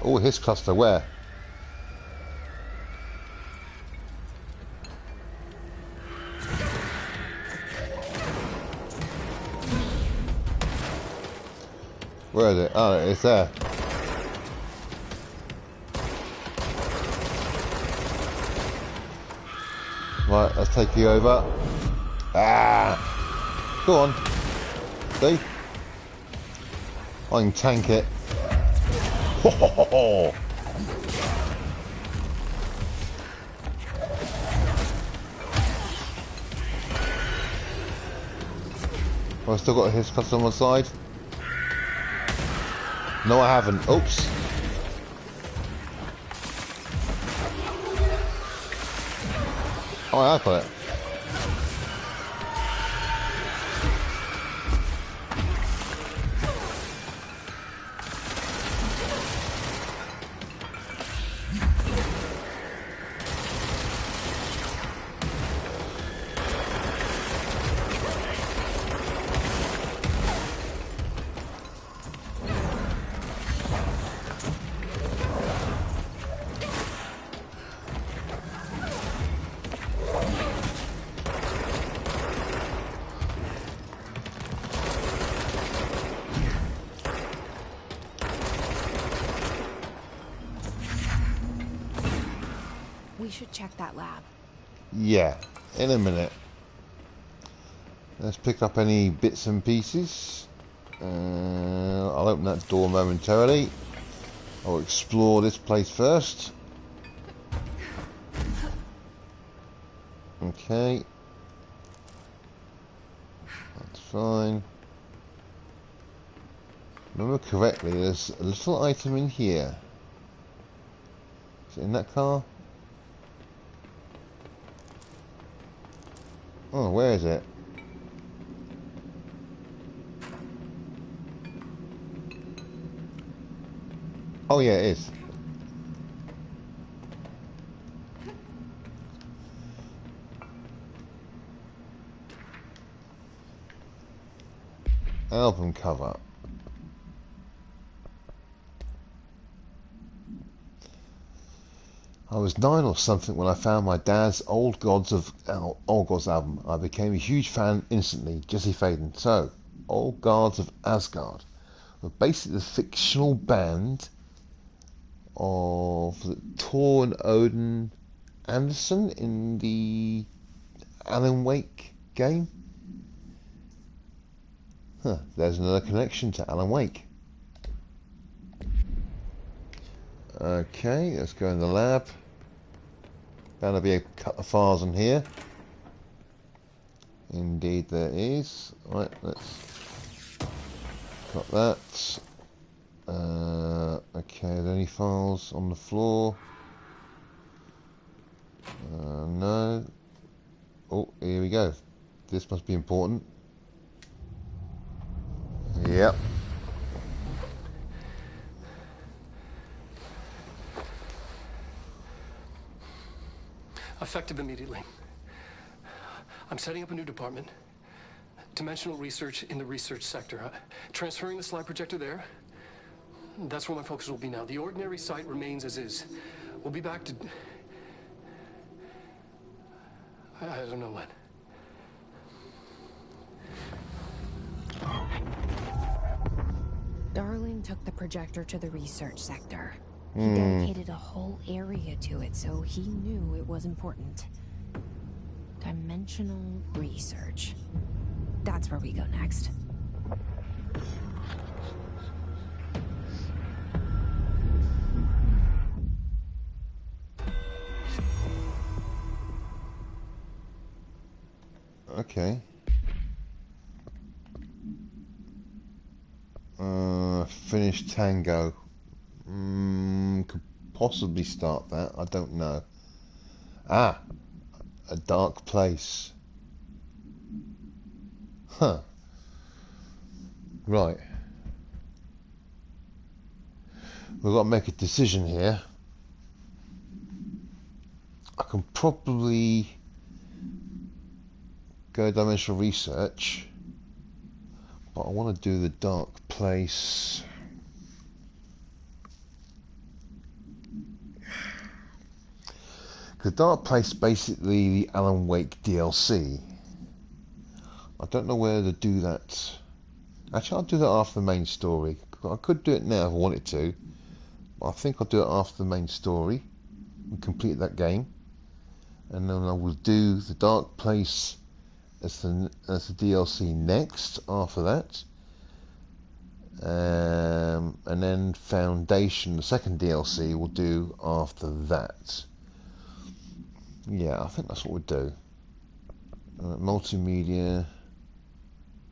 Oh, his cluster, where? Where is it? Oh, it's there. Right, let's take you over. Ah! Go on. See? I can tank it. Ho ho ho ho! Well, I've still got his cluster on my side. No, I haven't. Oops. Oh, I got it. We should check that lab. Yeah, in a minute. Let's pick up any bits and pieces. I'll open that door momentarily. I'll explore this place first. Okay. That's fine. Remember correctly, there's a little item in here. Is it in that car? Oh, where is it? Oh yeah, it is. Album cover. I was 9 or something when I found my dad's Old Gods album. I became a huge fan instantly. Jesse Faden. So, Old Gods of Asgard were basically the fictional band of Thor and Odin Anderson in the Alan Wake game. Huh, there's another connection to Alan Wake. Okay, let's go in the lab. Bound to be a couple of files in here. Indeed there is. Right, let's got that. Okay, are there any files on the floor? No. Oh, here we go. This must be important. Yep. Effective immediately. I'm setting up a new department. Dimensional research in the research sector. Transferring the slide projector there. That's where my focus will be now. The ordinary site remains as is. We'll be back to... I don't know when. Darling took the projector to the research sector. He dedicated a whole area to it, so he knew it was important. Dimensional research. That's where we go next. Okay. Finish Tango. Could possibly start that. I don't know. Ah, a dark place. Huh. Right. We've got to make a decision here. I can probably go dimensional research, but I want to do the dark place. The dark place is basically the Alan Wake DLC. I don't know where to do that. Actually, I'll do that after the main story. I could do it now if I wanted to, but I think I'll do it after the main story and complete that game, and then I will do the dark place as the DLC next after that, and then Foundation, the second DLC, we'll do after that. Yeah, I think that's what we'll do. Multimedia,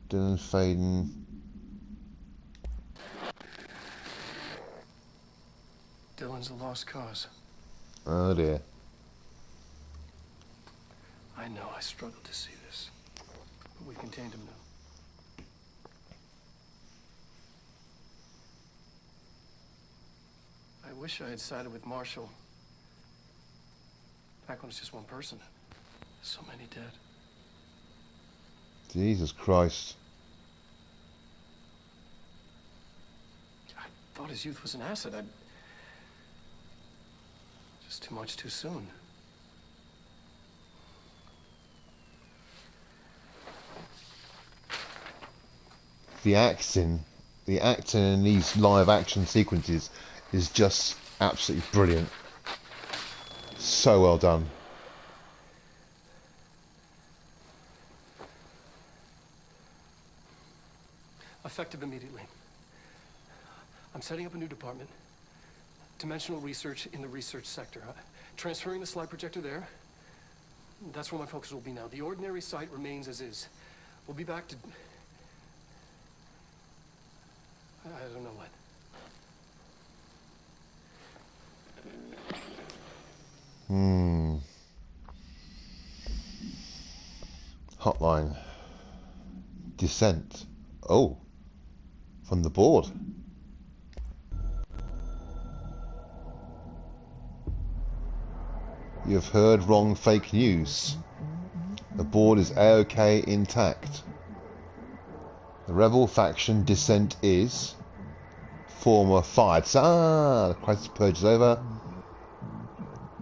Dylan Faden. Dylan's a lost cause. Oh dear. I know I struggled to see this, but we've contained him now. I wish I had sided with Marshall. Back when it's just one person. So many dead. Jesus Christ. I thought his youth was an asset. Just too much too soon. The acting in these live action sequences is just absolutely brilliant. So well done. Effective immediately. I'm setting up a new department. Dimensional research in the research sector. Transferring the slide projector there. That's where my focus will be now. The ordinary site remains as is. We'll be back to... I don't know what. Hotline. Descent. Oh. From the board. You have heard wrong fake news. The board is A-OK intact. The rebel faction dissent is former fired. The crisis purge is over.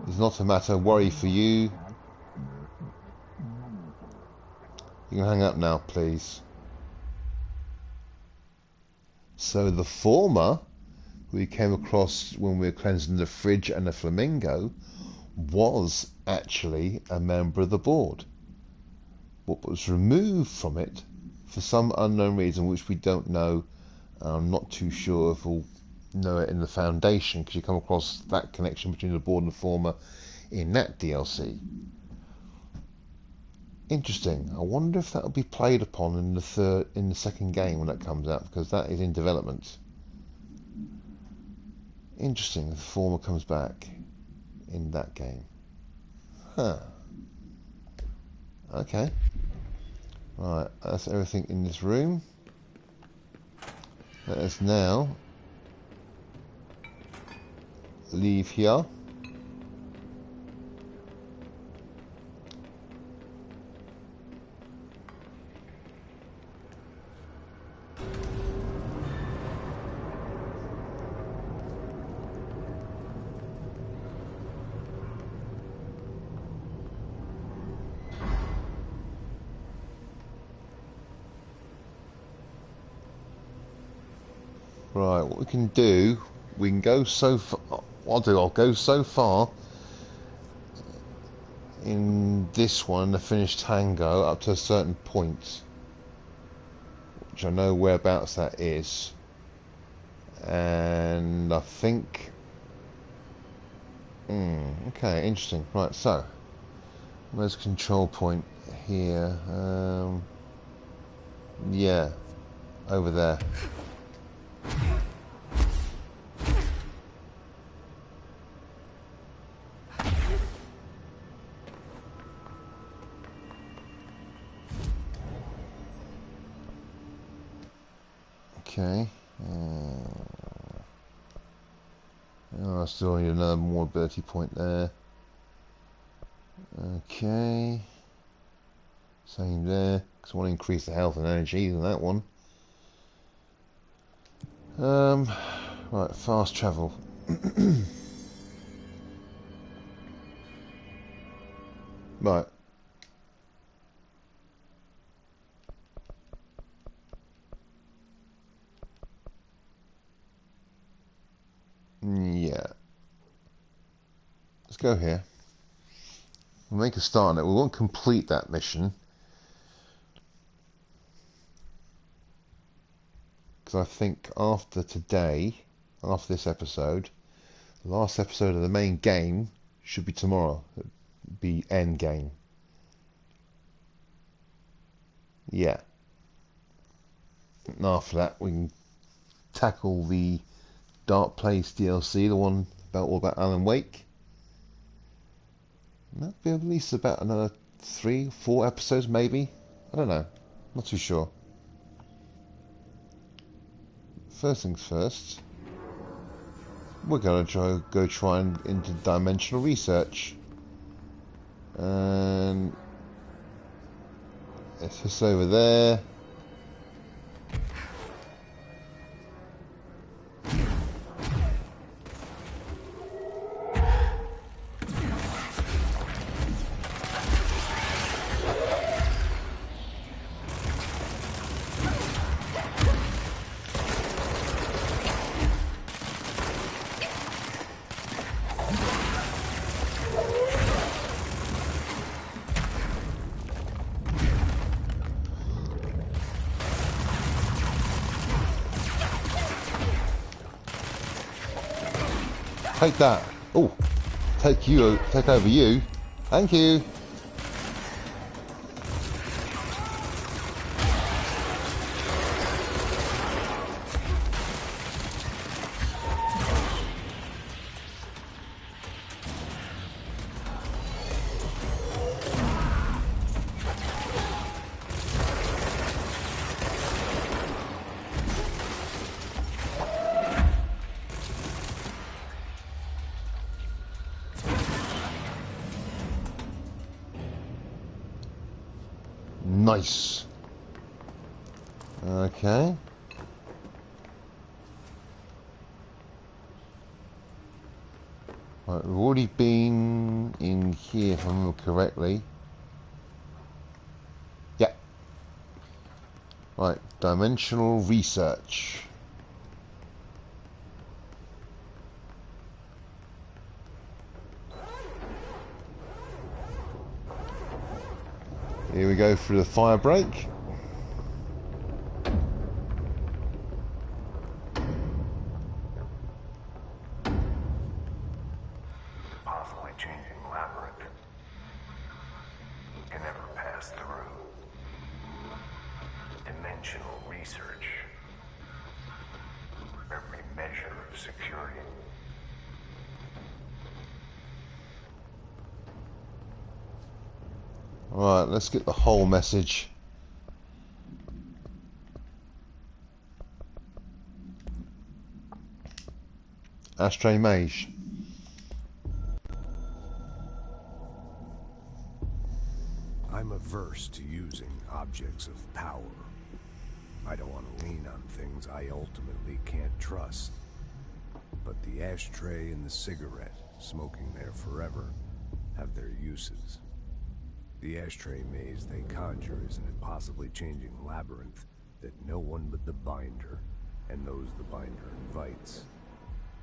It's not a matter of worry for you. You can hang up now, please. So the former we came across when we were cleansing the fridge and the flamingo was actually a member of the board. What was removed from it for some unknown reason, which we don't know, I'm not too sure if we'll know it in the Foundation, because you come across that connection between the board and the former in that DLC. Interesting. I wonder if that will be played upon in the second game when that comes out, because that is in development. Interesting. The former comes back in that game. Huh. Okay. Right, that's everything in this room. Let us now leave here. Right, what we can do, we can go so far. I'll go so far in this one, the finished tango, up to a certain point, which I know whereabouts that is, and I think. Okay, interesting. Right, so where's the control point here? Yeah, over there. Okay. I still need another more ability point there. Okay. Same there, because I want to increase the health and energy in that one. Right, fast travel. Right. Yeah. Let's go here. We'll make a start on it. We won't complete that mission, because I think after today, after this episode, the last episode of the main game should be tomorrow. It'd be end game. Yeah. And after that, we can tackle the Dark Place DLC, the one all about Alan Wake. And that'll be at least about another 3, 4 episodes maybe. I don't know. Not too sure. First things first, we're going to go try and interdimensional research. And it's just over there. Take that. Oh, take over you. Thank you. Nice. Okay. Right, we've already been in here, if I remember correctly. Yeah. Right, dimensional research. Here we go through the fire break. Possibly changing labyrinth. Can never pass through. Dimensional research. Every measure of security. Right, let's get the whole message. Ashtray Mage. I'm averse to using objects of power. I don't want to lean on things I ultimately can't trust. But the ashtray and the cigarette, smoking there forever, have their uses. The ashtray maze they conjure is an impossibly changing labyrinth that no one but the binder, and those the binder invites,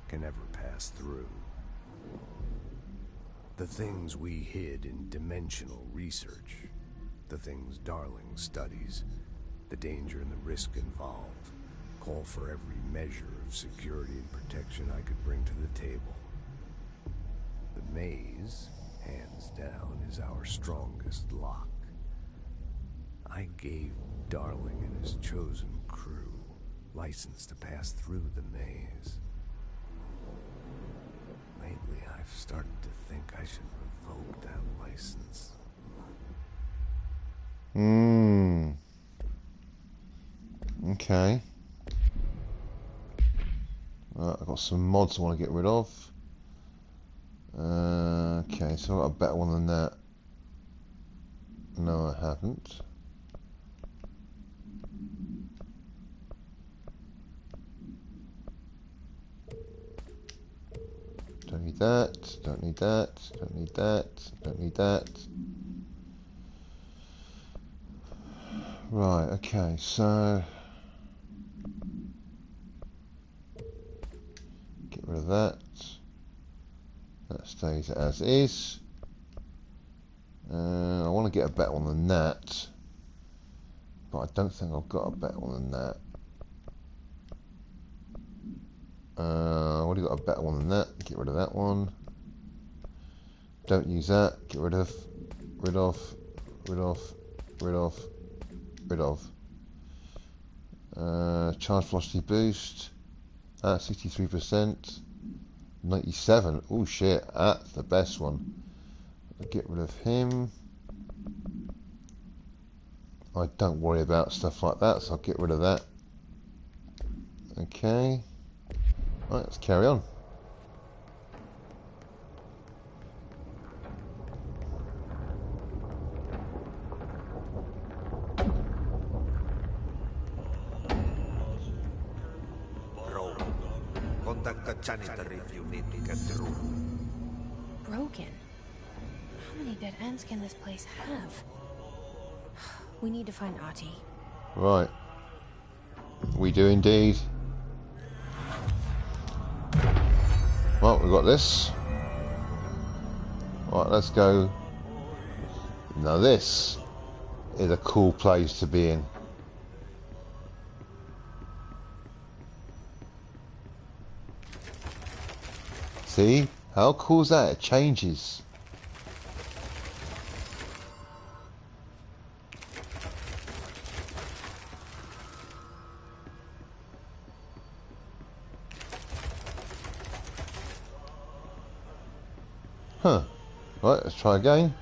can ever pass through. The things we hid in dimensional research, the things Darling studies, the danger and the risk involved, call for every measure of security and protection I could bring to the table. The maze, hands down, is our strongest lock. I gave Darling and his chosen crew license to pass through the maze. Lately, I've started to think I should revoke that license. Okay. I've got some mods I want to get rid of. Okay, so I've got a better one than that. No, I haven't. Don't need that, don't need that, don't need that, don't need that. Right, okay, so get rid of that. That stays as is. I want to get a better one than that, but I don't think I've got a better one than that. I've already got a better one than that. Get rid of that one. Don't use that. Get rid of, rid of, rid of, rid of, rid of. Charge velocity boost. 63%. 97. Oh shit, that's the best one. Get rid of him. I don't worry about stuff like that, so I'll get rid of that. Okay. Right, let's carry on. Contact the janitor if you need to get through. Broken? How many dead ends can this place have? We need to find Ahti. Right. We do indeed. Well, we've got this. Right, let's go. Now this is a cool place to be in. See? How cool is that? It changes. Huh. Right, let's try again.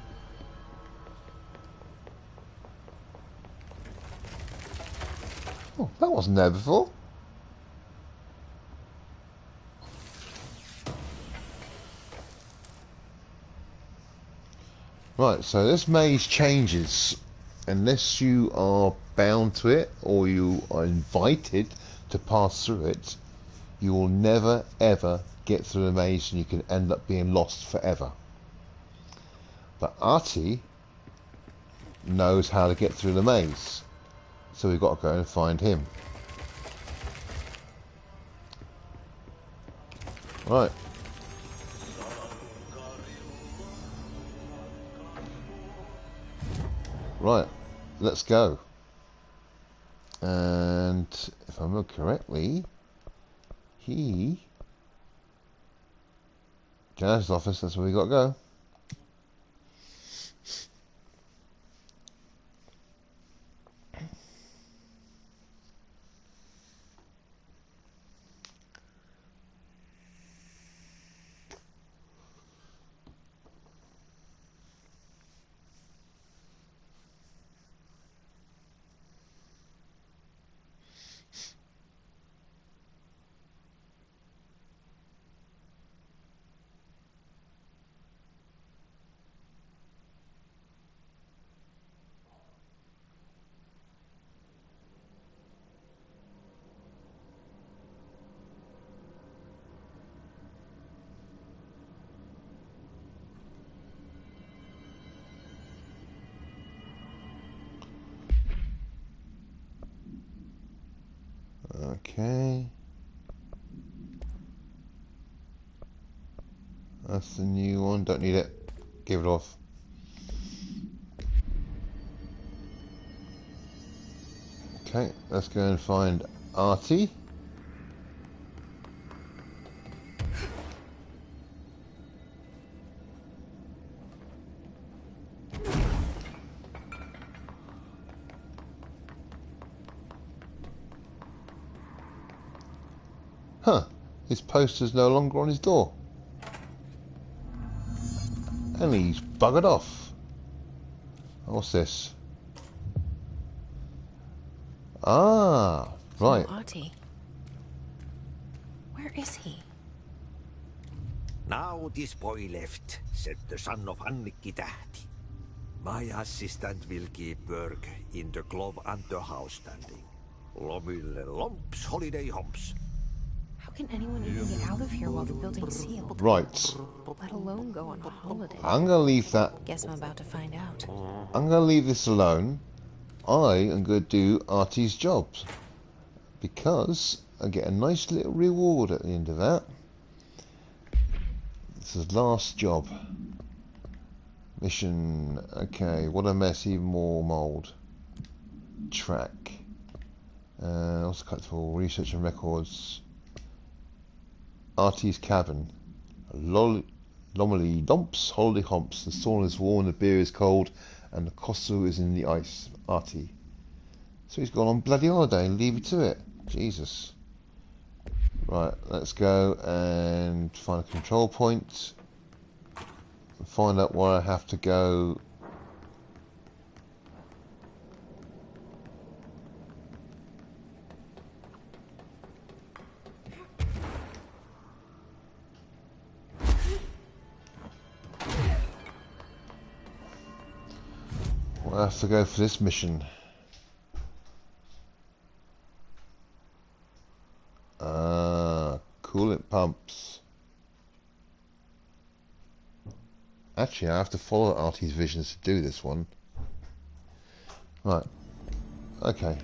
Oh, that wasn't there before. Right, so this maze changes unless you are bound to it or you are invited to pass through it. You will never ever get through the maze and you can end up being lost forever. But Ahti knows how to get through the maze, so we've got to go and find him. Right. Right, let's go. And if I remember correctly, Janitor's office, that's where we got to go. Okay. That's the new one. Don't need it. Give it off. Okay, let's go and find Ahti. Huh, his poster's no longer on his door. And he's buggered off. What's this? Ah, right. So Ahti. Where is he? Now this boy left, said the son of Annikki Tähti. My assistant will keep work in the glove and the house standing. Lomille lomps, holiday humps. How can anyone even get out of here while the building's sealed? Right. Let alone go on holiday. I'm going to leave that. Guess I'm about to find out. I'm going to leave this alone. I am going to do Ahti's jobs. Because I get a nice little reward at the end of that. This is last job. Mission. Okay, what a mess, even more mould. Track. Also collectible research and records. Ahti's cabin. Lomily dumps, holiday humps. The sauna is warm, the beer is cold, and the Kosu is in the ice. Ahti. So he's gone on bloody holiday and leave it to it. Jesus. Right, let's go and find a control point. And find out where I have to go I have to go for this mission. Coolant pumps. Actually, I have to follow Artie's visions to do this one. Right. Okay.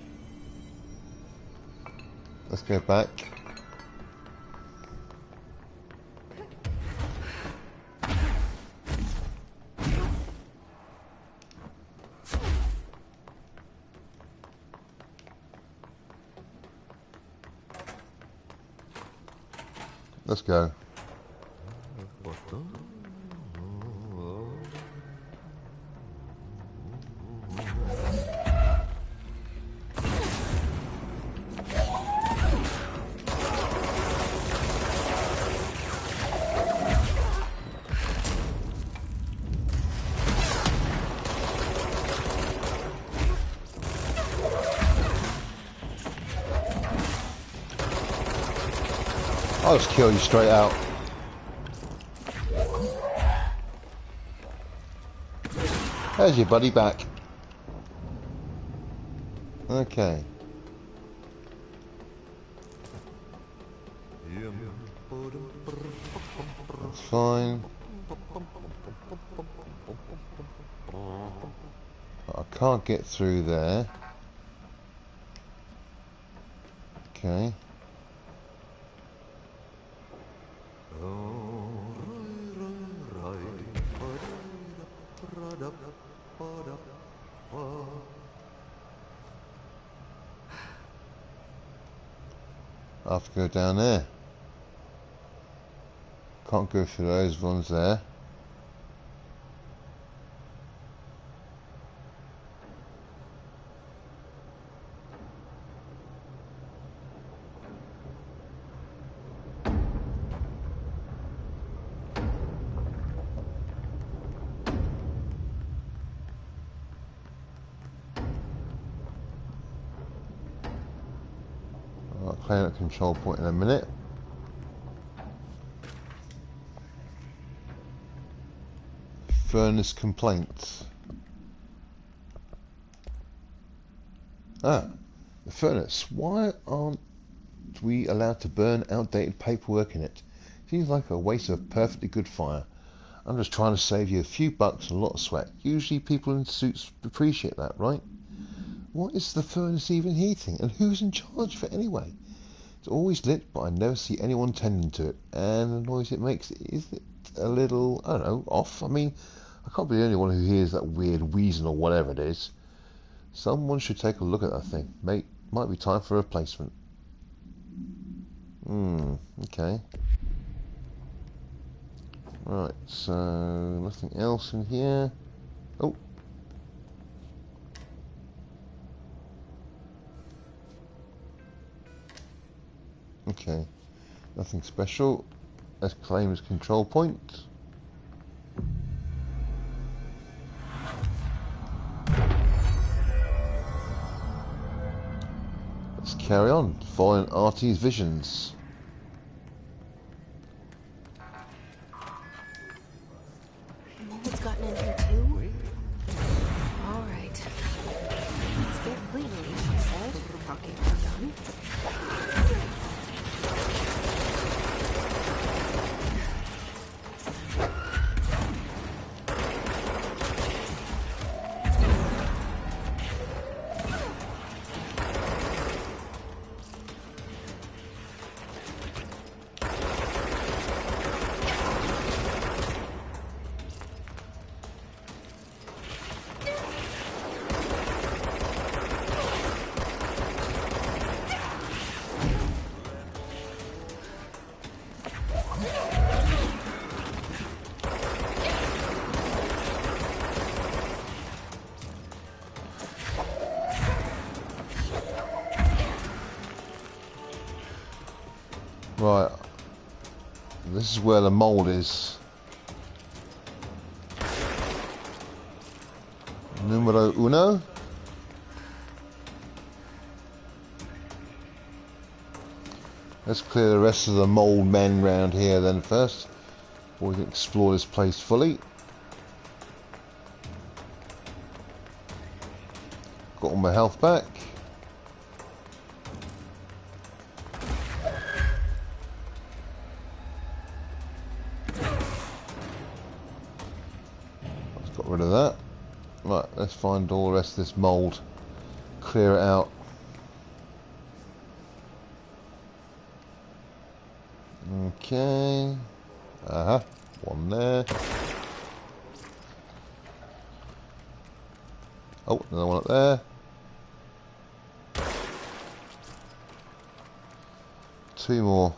Let's go back. Let's go. I'll just kill you straight out. There's your buddy back. Okay. That's fine. I can't get through there. Okay. I have to go down there. Can't go through those ones there. I'll claim that control point in a minute. Furnace complaints. The furnace. Why aren't we allowed to burn outdated paperwork in it? Seems like a waste of perfectly good fire. I'm just trying to save you a few bucks and a lot of sweat. Usually people in suits appreciate that, right? What is the furnace even heating? And who's in charge of it anyway? It's always lit, but I never see anyone tending to it. And the noise it makes, is it a little, I don't know, off? I mean, I can't be the only one who hears that weird wheezing or whatever it is. Someone should take a look at that thing. Mate, might be time for a replacement. Okay. Right, so nothing else in here. Oh. Okay. Nothing special. Let's claim his control point. Let's carry on, following Artie's visions. Mold's gotten in here too? Alright. Let's get cleaning, she said. Talking her done. Right, this is where the mold is. Numero uno. Let's clear the rest of the mold men round here then first, before we can explore this place fully. Got all my health back. Let's got rid of that. Right, let's find all the rest of this mould. Clear it out. Okay. One there. Oh, another one up there. Two more.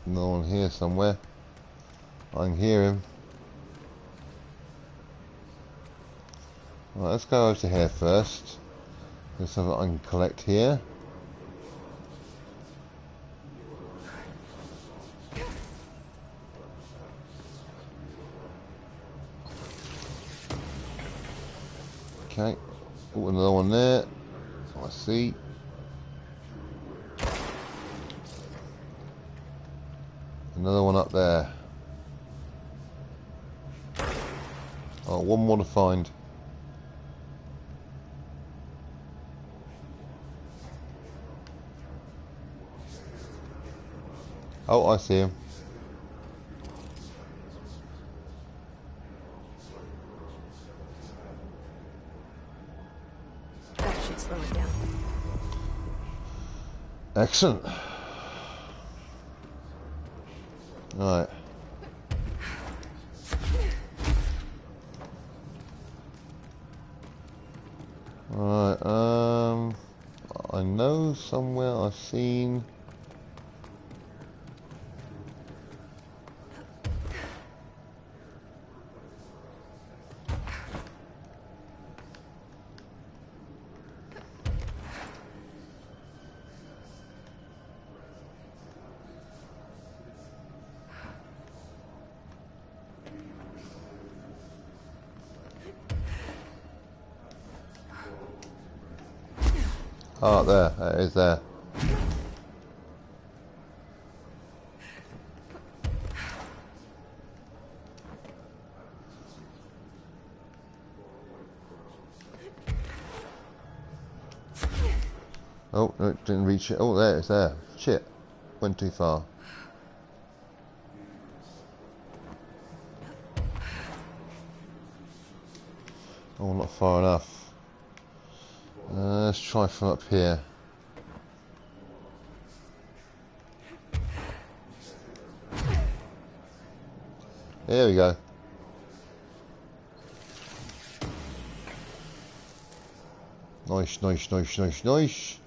Another one here somewhere. I can hear him. Right, let's go over to here first. There's something I can collect here. Okay. Oh, another one there. I see. Another one up there. Oh, one more to find. Oh, I see him. That should slow it down. Excellent. Right. Right, I know somewhere I've seen... Oh, there, it is there. Oh, no, it didn't reach it. Oh, there, it's there. Shit. Went too far. Oh, not far enough. Let's try from up here. There we go. Nice, nice, nice, nice, nice.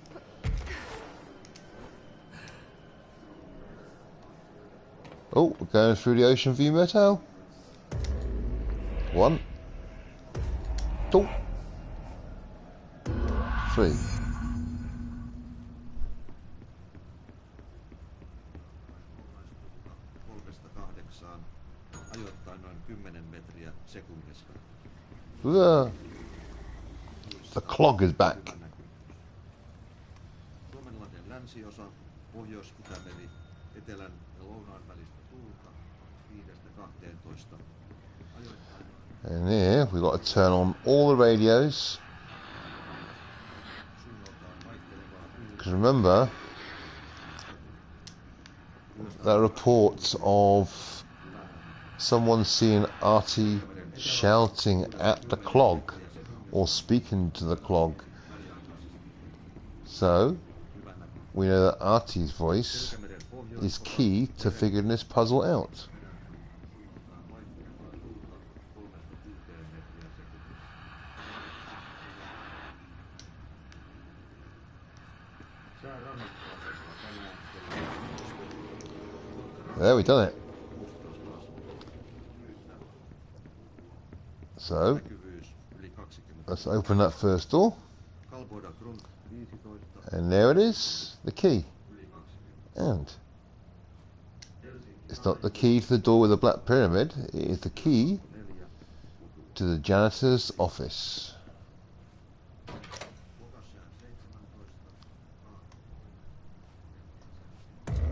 Oh, we're going through the ocean view metal. 1, 2, 3. The clog is back. And here we've got to turn on all the radios. Because remember, there are reports of someone seeing Artie shouting at the clog or speaking to the clog. So we know that Artie's voice is key to figuring this puzzle out. There, we've done it. So, let's open that first door. And there it is, the key. And it's not the key to the door with the black pyramid, it is the key to the janitor's office.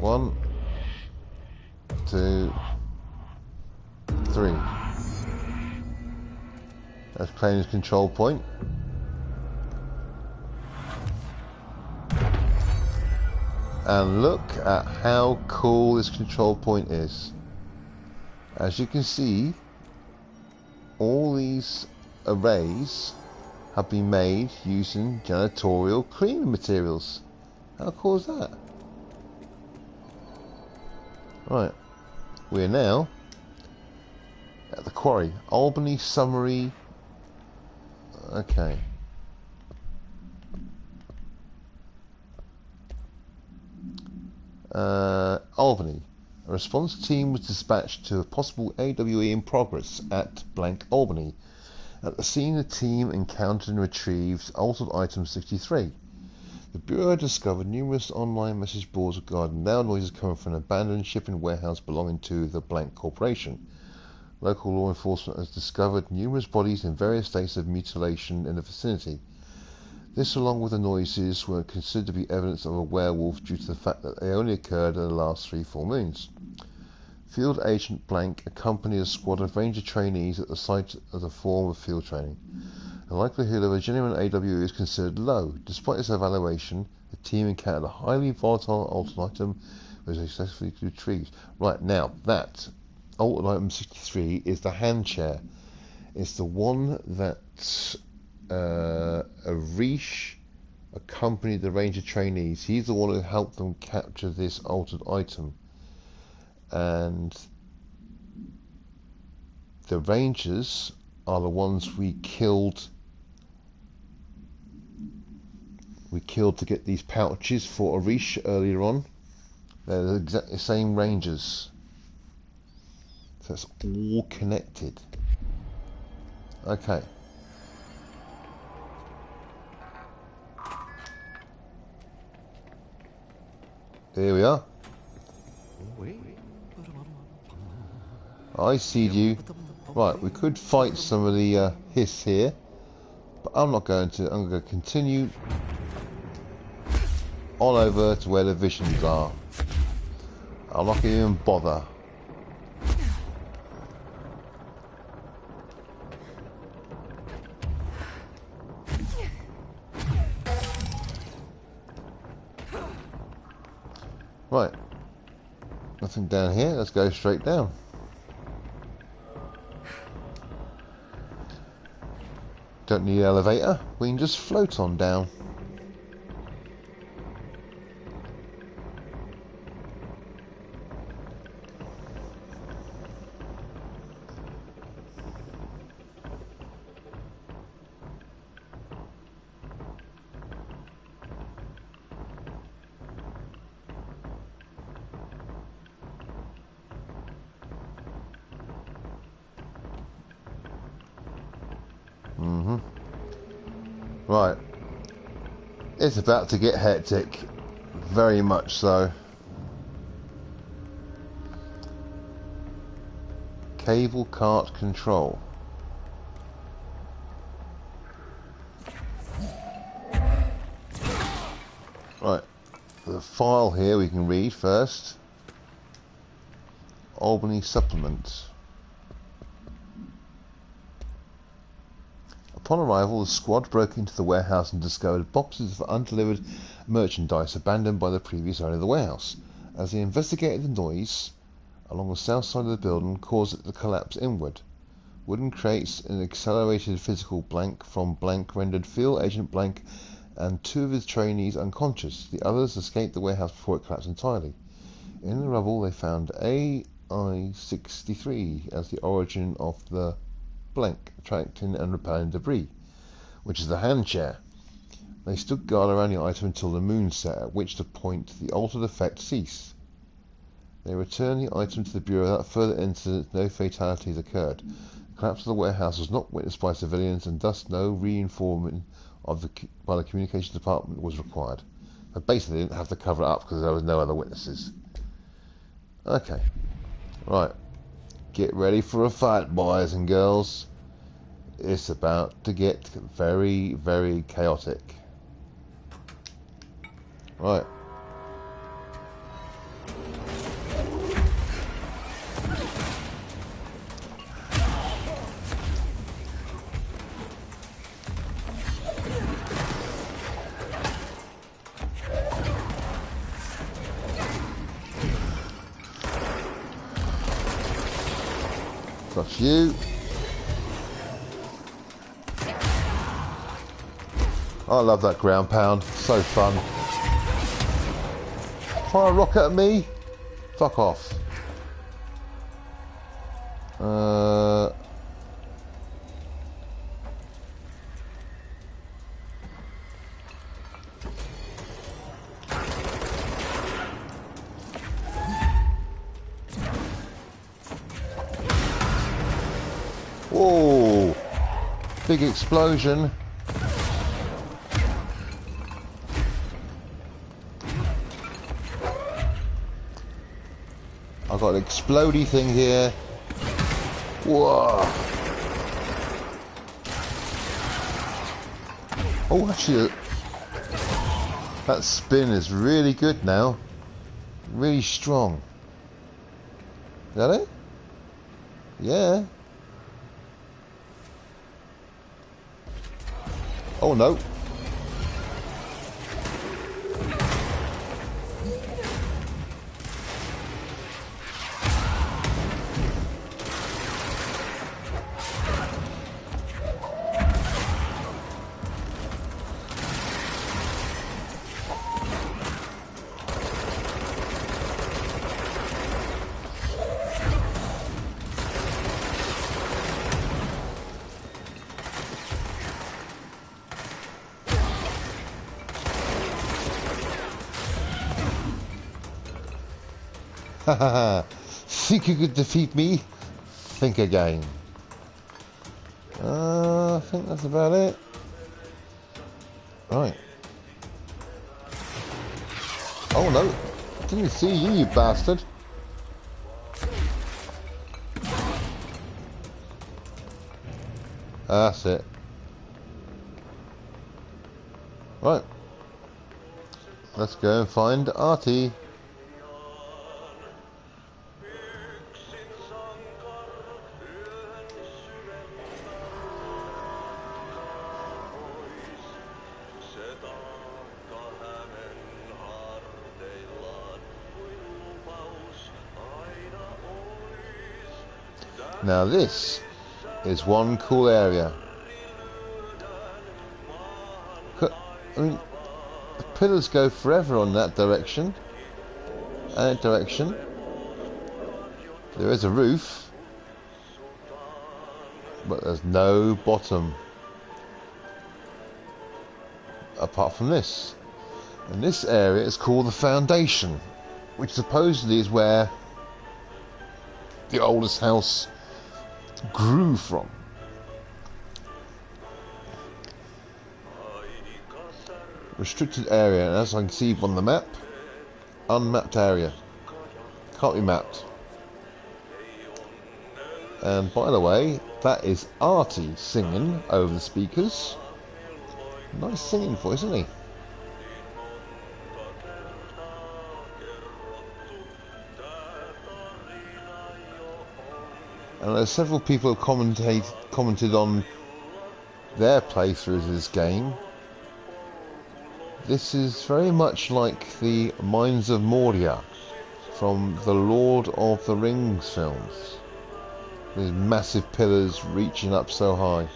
One, 2, 3. That's Claims control point. And look at how cool this control point is. As you can see, all these arrays have been made using janitorial cleaning materials. How cool is that? Right, we're now at the quarry. Albany summary. Okay. Albany. A response team was dispatched to a possible AWE in progress at blank Albany. At the scene, the team encountered and retrieved altered item 63. The Bureau discovered numerous online message boards regarding loud noises coming from an abandoned shipping warehouse belonging to the blank corporation. Local law enforcement has discovered numerous bodies in various states of mutilation in the vicinity. This, along with the noises, were considered to be evidence of a werewolf due to the fact that they only occurred in the last 3 full moons. Field Agent Blank accompanied a squad of ranger trainees at the site as a form of field training. The likelihood of a genuine AWE is considered low. Despite this evaluation, the team encountered a highly volatile altered item which was successfully retrieved. Right, now that altered item 63 is the hand chair. It's the one that Arish accompanied the ranger trainees. He's the one who helped them capture this altered item. And the rangers are the ones we killed to get these pouches for Arish earlier on. They're the exactly same rangers. So it's all connected. Okay. Here we are. I see you. Right, we could fight some of the hiss here, but I'm not going to. I'm going to continue on over to where the visions are. I'm not going to even bother. Right, nothing down here. Let's go straight down. Don't need an elevator, we can just float on down. Right, it's about to get hectic, very much so. Cable cart control. Right, the file here we can read first. Albany supplement. Upon arrival, the squad broke into the warehouse and discovered boxes of undelivered merchandise abandoned by the previous owner of the warehouse. As they investigated the noise along the south side of the building caused it to collapse inward. Wooden crates and accelerated physical blank from blank rendered Field Agent Blank and 2 of his trainees unconscious. The others escaped the warehouse before it collapsed entirely. In the rubble they found AI-63 as the origin of the blank, attracting and repelling debris, which is the hand chair. They stood guard around the item until the moon set, at which point the altered effect ceased. They returned the item to the Bureau without further incident. No fatalities occurred. The collapse of the warehouse was not witnessed by civilians, and thus no reinforcement by the communications department was required. But basically they didn't have to cover it up because there was no other witnesses. Okay, right. Get ready for a fight, boys and girls. It's about to get very, very chaotic. Right. Got you. I love that ground pound. So fun. Fire a rocket at me? Fuck off. Whoa! Big explosion. I've got an explodey thing here. Whoa! Oh, actually, that spin is really good now. Really strong. Is that it? Yeah. Oh no. Haha. Think you could defeat me? Think again. I think that's about it. Right. Oh no. Didn't see you, you bastard. That's it. Right. Let's go and find Artie. Now this is one cool area. I mean, the pillars go forever on that direction. And that direction. There is a roof. But there's no bottom. Apart from this. And this area is called the Foundation. Which supposedly is where the oldest house grew from. Restricted area, and as I can see on the map, unmapped area. Can't be mapped. And by the way, that is Artie singing over the speakers. Nice singing voice, isn't he? And there's several people who commented on their playthroughs of this game. This is very much like the Mines of Moria from the Lord of the Rings films. These massive pillars reaching up so high.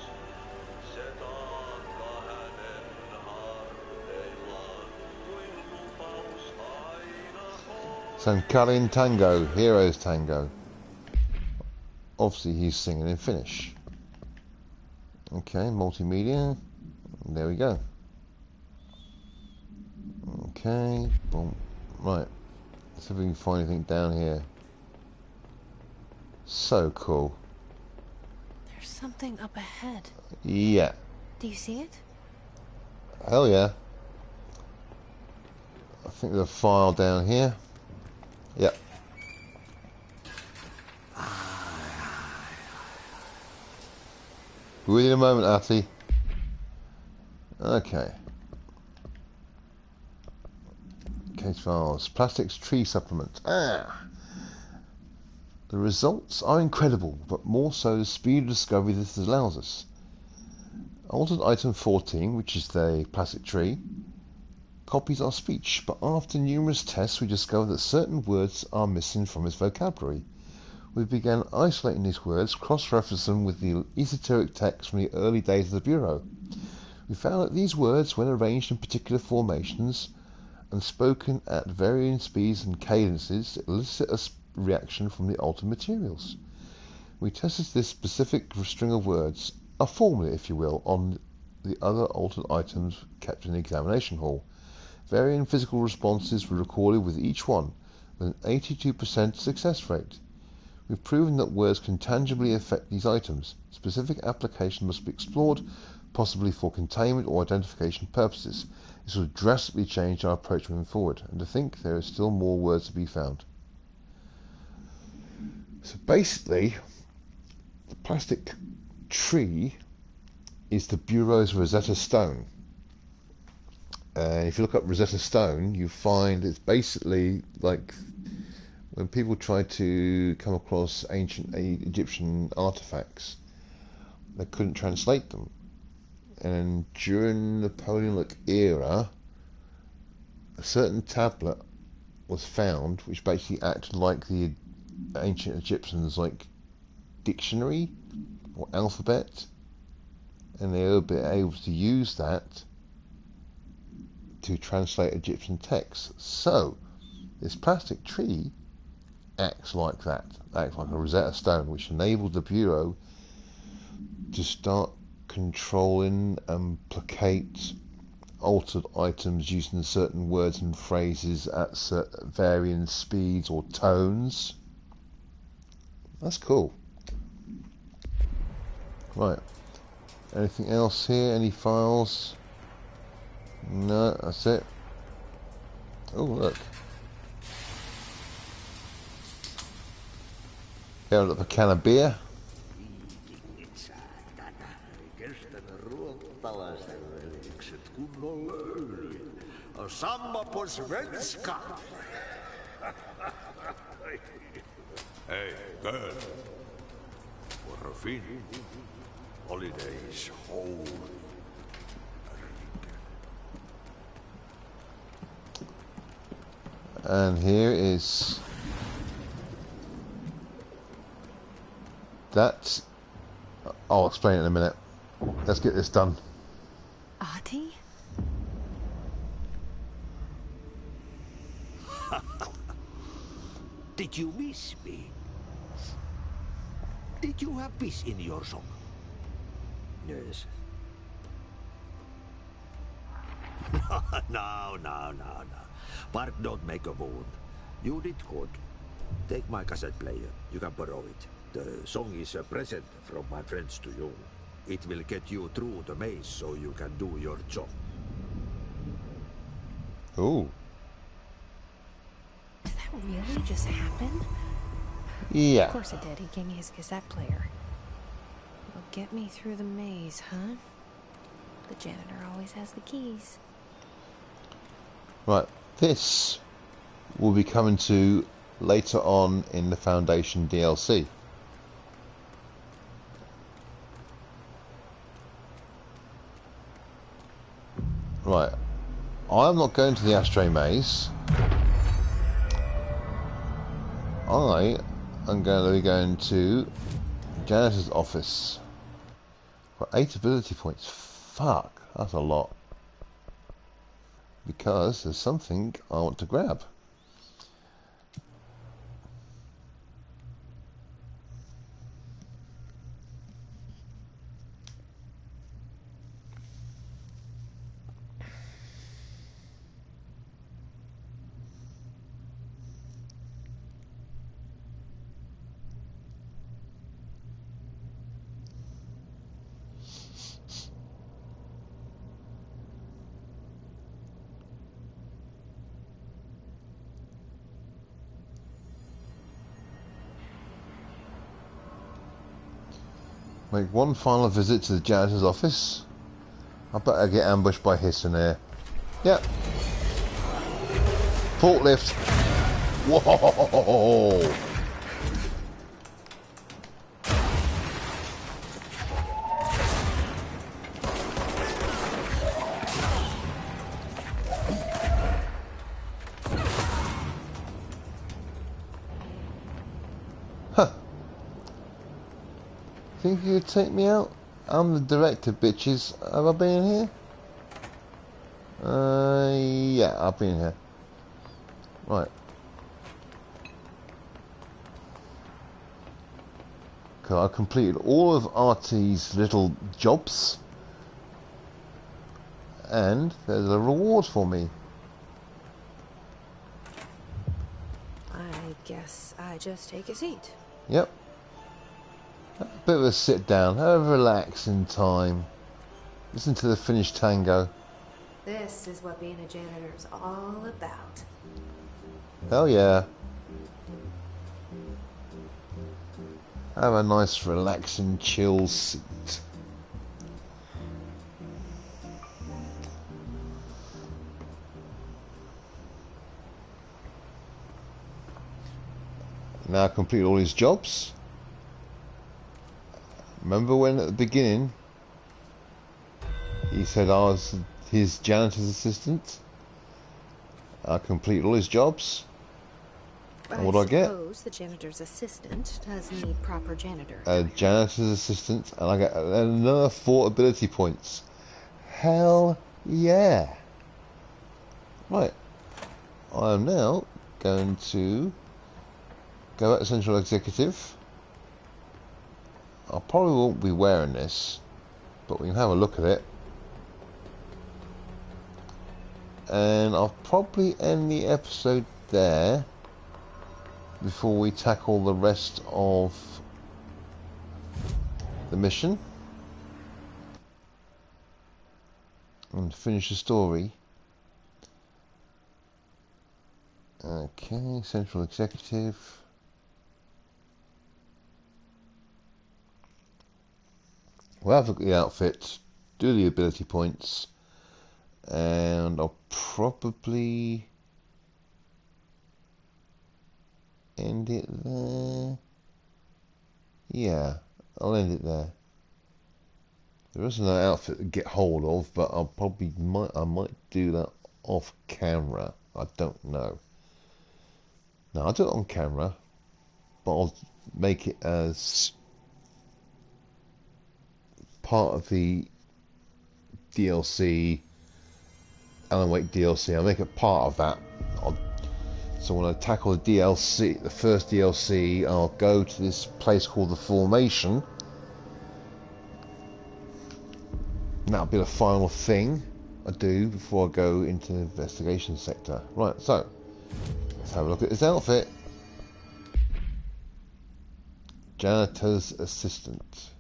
Sankarin Tango, Heroes Tango. Obviously he's singing in Finnish. Okay, multimedia. There we go. Okay, boom. Right. Let's see if we can find anything down here. So cool. There's something up ahead. Yeah. Do you see it? Hell yeah. I think there's a file down here. Yep. With you in a moment, Artie. Okay. Case files. Plastics tree supplement. Ah! The results are incredible, but more so the speed of discovery this allows us. Altered item 14, which is the plastic tree, copies our speech, but after numerous tests we discover that certain words are missing from its vocabulary. we began isolating these words, cross-referencing them with the esoteric text from the early days of the Bureau. We found that these words, when arranged in particular formations and spoken at varying speeds and cadences, elicit a reaction from the altered materials. We tested this specific string of words, a formula if you will, on the other altered items kept in the examination hall. Varying physical responses were recorded with each one, with an 82% success rate. We've proven that words can tangibly affect these items. Specific application must be explored, possibly for containment or identification purposes. This will drastically change our approach moving forward, and to think there is still more words to be found. So basically, the plastic tree is the Bureau's Rosetta Stone. And if you look up Rosetta Stone, you find it's basically like when people try to come across ancient Egyptian artifacts, they couldn't translate them. And during the Napoleonic era, a certain tablet was found which basically acted like the ancient Egyptians' like dictionary or alphabet, and they were able to use that to translate Egyptian texts. So this plastic tree acts like that, acts like a Rosetta Stone, which enabled the Bureau to start controlling and placate altered items using certain words and phrases at varying speeds or tones. That's cool. Right. Anything else here? Any files? No, that's it. Oh, look. Going up a can of beer. Samma på svenska. Hey, girl. For a fin. Holidays home. And here is that. I'll explain it in a minute. Let's get this done. Ahti? Did you miss me? Did you have peace in your song? Yes. No. Bark don't make a wound. You did good. Take my cassette player. You can borrow it. The song is a present from my friends to you. It will get you through the maze so you can do your job. Ooh. Did that really just happen? Yeah. Of course it did. He gave me his cassette player. It'll get me through the maze, huh? The janitor always has the keys. Right. This will be coming to later on in the Foundation DLC. Right. I'm not going to the ashtray maze. I am going to be going to janitor's office. Got 8 ability points. Fuck, that's a lot. Because there's something I want to grab. Make one final visit to the janitor's office. I bet I get ambushed by Hiss in there. Yep. Forklift. Whoa! Huh. think you could take me out? I'm the director, bitches. Have I been in here? Yeah, I've been here. Right. Okay, I completed all of Artie's little jobs. And there's a reward for me. I guess I just take a seat. Yep. A bit of a sit down, have a relaxing time. Listen to the Finnish tango. This is what being a janitor is all about. Hell yeah. Have a nice relaxing chill seat. Now complete all his jobs. Remember when at the beginning he said I was his janitor's assistant? I complete all his jobs. And what do I get? I suppose the janitor's assistant does need proper janitor. A janitor's assistant, and I get another 4 ability points. Hell yeah. Right. I am now going to go back to Central Executive. I probably won't be wearing this, but we can have a look at it. And I'll probably end the episode there before we tackle the rest of the mission and finish the story. Okay, Central Executive. We'll have a look at the outfit, do the ability points, and I'll probably end it there. Yeah, I'll end it there. There isn't an outfit to get hold of, but I might do that off camera. I don't know. No, I'll do it on camera, but I'll make it as part of the DLC, Alan Wake DLC. I'll make it part of that. So when I tackle the DLC, the first DLC, I'll go to this place called the Formation. And that'll be the final thing I do before I go into the investigation sector. Right, so let's have a look at this outfit. Janitor's assistant.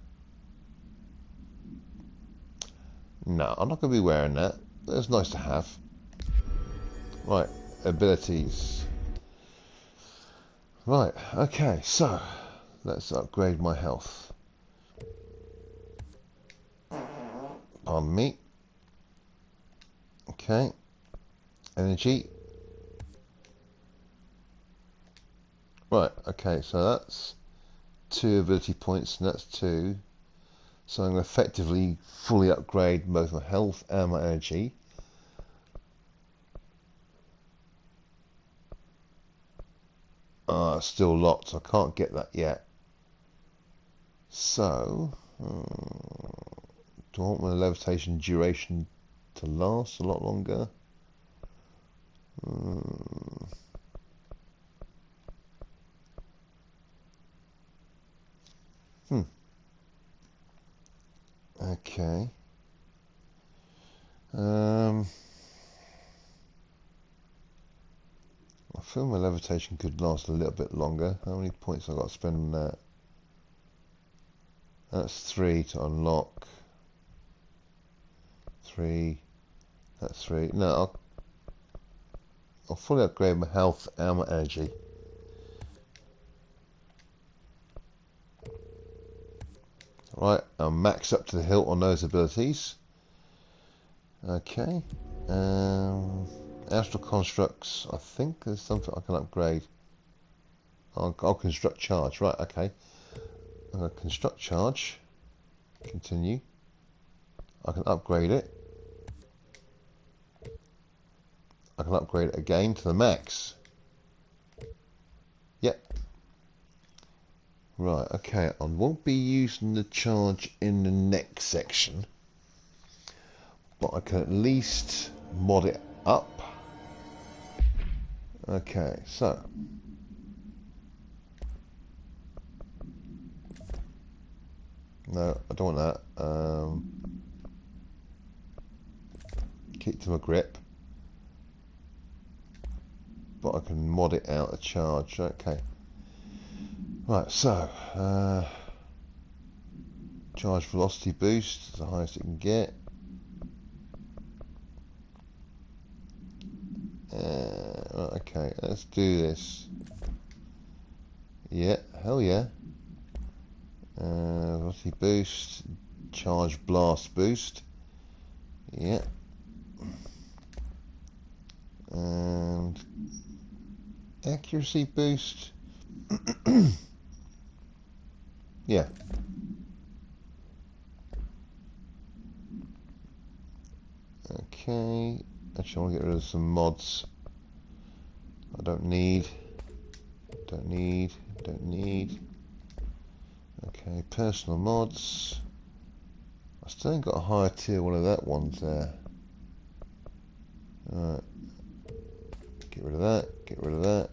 No, I'm not going to be wearing that. But it's nice to have. Right, abilities. Right, okay, so let's upgrade my health. Pardon me. Okay. Energy. Right, okay, so that's 2 ability points, and that's 2. So I'm going to effectively fully upgrade both my health and my energy. Still locked, I can't get that yet. So, do I want my levitation duration to last a lot longer? Okay. I feel my levitation could last a little bit longer. How many points I've got to spend on that? That's 3 to unlock. 3. That's 3. No, I'll fully upgrade my health and my energy. Right, I'm maxed up to the hilt on those abilities. Okay. Astral constructs. I think there's something I can upgrade. I'll construct charge. Right, okay. I'm going to construct charge. Continue. I can upgrade it. I can upgrade it again to the max. Yep. Right, okay, I won't be using the charge in the next section, but I can at least mod it up. Okay, so no, I don't want that. Keep to my grip, but I can mod it out of charge. Okay. Right, so charge velocity boost is the highest it can get. Right, okay, let's do this. Yeah, hell yeah. Velocity boost, charge blast boost. Yeah. And accuracy boost. Yeah. Okay. Actually, I want to get rid of some mods I don't need. Don't need. Okay, personal mods. I still ain't got a higher tier one of that ones there. Alright. Get rid of that. Get rid of that.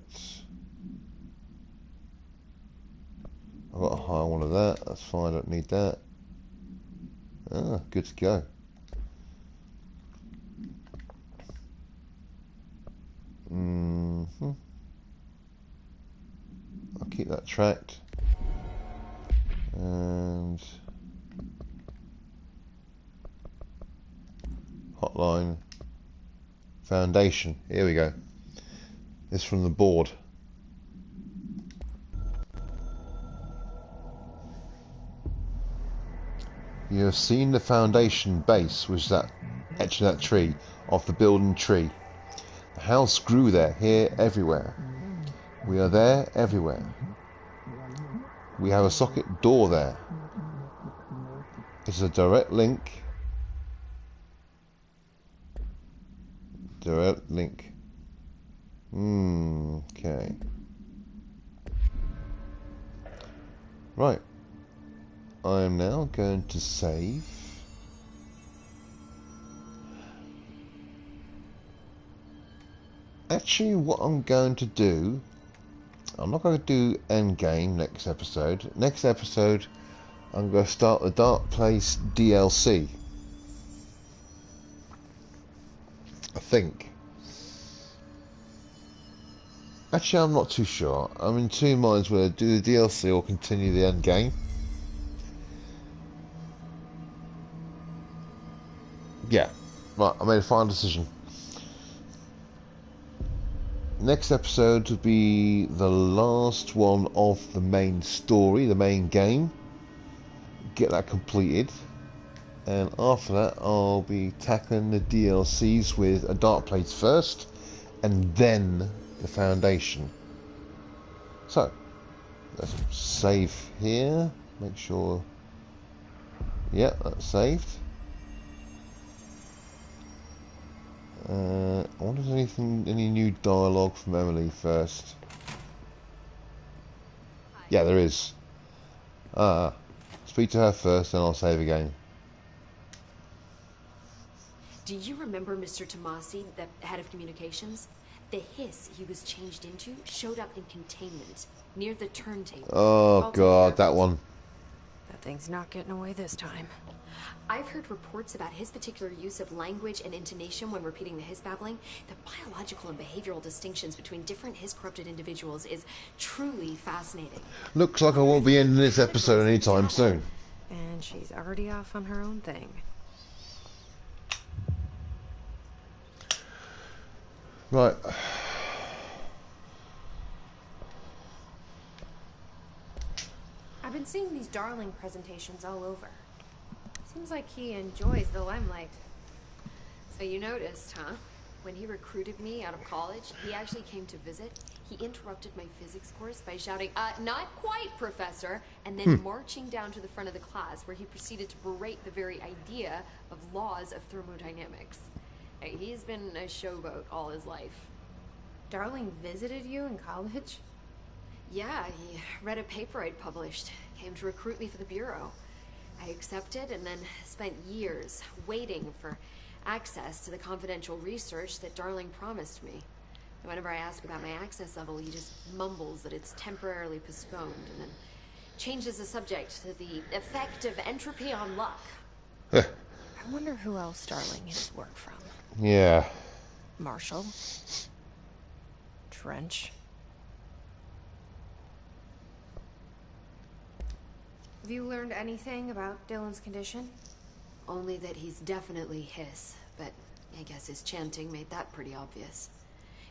I've got a higher one of that. That's fine. I don't need that. Ah, good to go. I'll keep that tracked. And hotline foundation. Here we go. This from the board. You have seen the foundation base, which is that etched in that tree, of the building tree. The house grew there, here, everywhere. We are there, everywhere. We have a socket door there. It's a direct link. Direct link. Okay. Right. I am now going to save. Actually, what I'm going to do, I'm not going to do endgame next episode. Next episode, I'm going to start the Dark Place DLC. I think. Actually, I'm not too sure. I'm in two minds whether to do the DLC or continue the end game. Yeah, right, I made a final decision. Next episode will be the last one of the main story, the main game. Get that completed. And after that, I'll be tackling the DLCs with a Dark Place first, and then the Foundation. So, let's save here. Make sure. Yeah, that's saved. I wonder if there's any new dialogue from Emily first. Yeah, there is. Speak to her first, then I'll save again. Do you remember Mr. Tomasi, the head of communications? The hiss he was changed into showed up in containment, near the turntable. Oh god, that one. That thing's not getting away this time. I've heard reports about his particular use of language and intonation when repeating the hiss babbling. The biological and behavioral distinctions between different hiss-corrupted individuals is truly fascinating. Looks like I won't be ending this episode anytime soon. And she's already off on her own thing. Right. I've been seeing these Darling presentations all over. Seems like he enjoys the limelight. So you noticed, huh? When he recruited me out of college, he actually came to visit. He interrupted my physics course by shouting, not quite, Professor, and then marching down to the front of the class where he proceeded to berate the very idea of laws of thermodynamics. He's been a showboat all his life. Darling visited you in college? Yeah, he read a paper I'd published. Came to recruit me for the Bureau. I accepted and then spent years waiting for access to the confidential research that Darling promised me. And whenever I ask about my access level, he just mumbles that it's temporarily postponed and then changes the subject to the effect of entropy on luck. I wonder who else Darling gets work from. Yeah. Marshall? Trench? Have you learned anything about Dylan's condition? Only that he's definitely hiss, but I guess his chanting made that pretty obvious.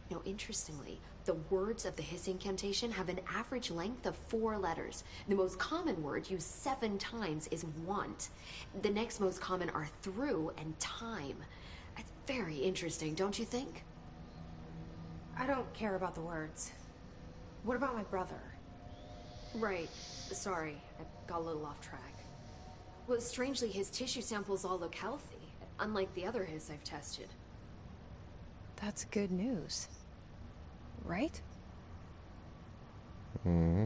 You know, interestingly, the words of the hiss incantation have an average length of 4 letters. The most common word used 7 times is want. The next most common are through and time. That's very interesting, don't you think? I don't care about the words. What about my brother? Right. Sorry, I got a little off track. Well, strangely, his tissue samples all look healthy, unlike the other hiss I've tested. That's good news. Right? Mm-hmm.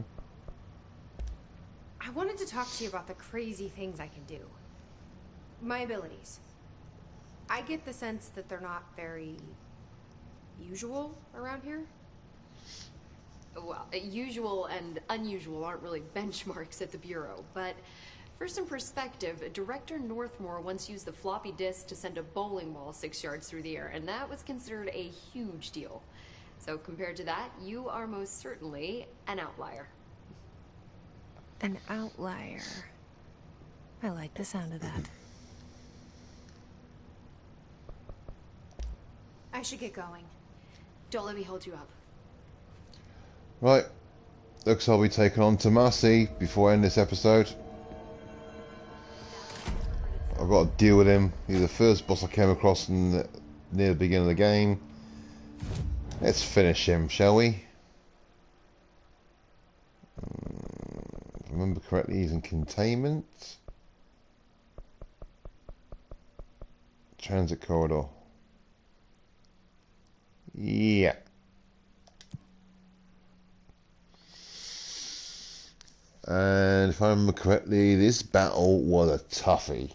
I wanted to talk to you about the crazy things I can do. My abilities. I get the sense that they're not very usual around here. Well, usual and unusual aren't really benchmarks at the Bureau, but for some perspective, Director Northmore once used the floppy disk to send a bowling ball 6 yards through the air, and that was considered a huge deal. So compared to that, you are most certainly an outlier. An outlier. I like the sound of that. I should get going. Don't let me hold you up. Right. Looks like I'll be taking on Tomasi before I end this episode. I've got to deal with him. He's the first boss I came across near the beginning of the game. Let's finish him, shall we? If I remember correctly, he's in containment. Transit corridor. Yeah. And if I remember correctly, this battle was a toughie.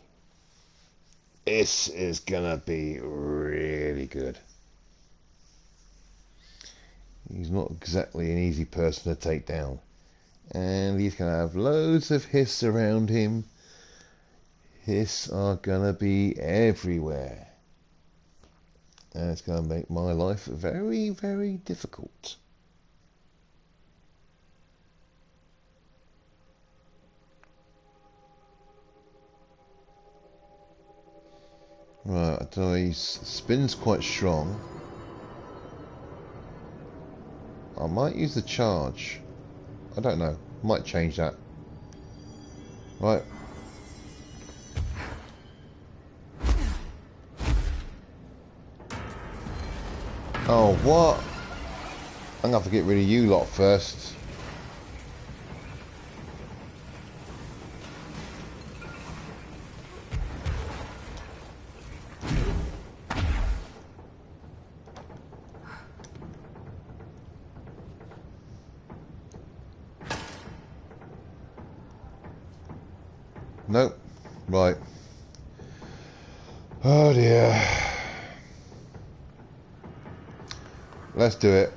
This is gonna be really good. He's not exactly an easy person to take down. And he's gonna have loads of hiss around him. Hiss are gonna be everywhere. And it's gonna make my life very, very difficult. Right, I don't know, he spins quite strong. I might use the charge. I don't know. Might change that. Right. Oh, what? I'm gonna have to get rid of you lot first. Nope. Right. Oh dear. Let's do it.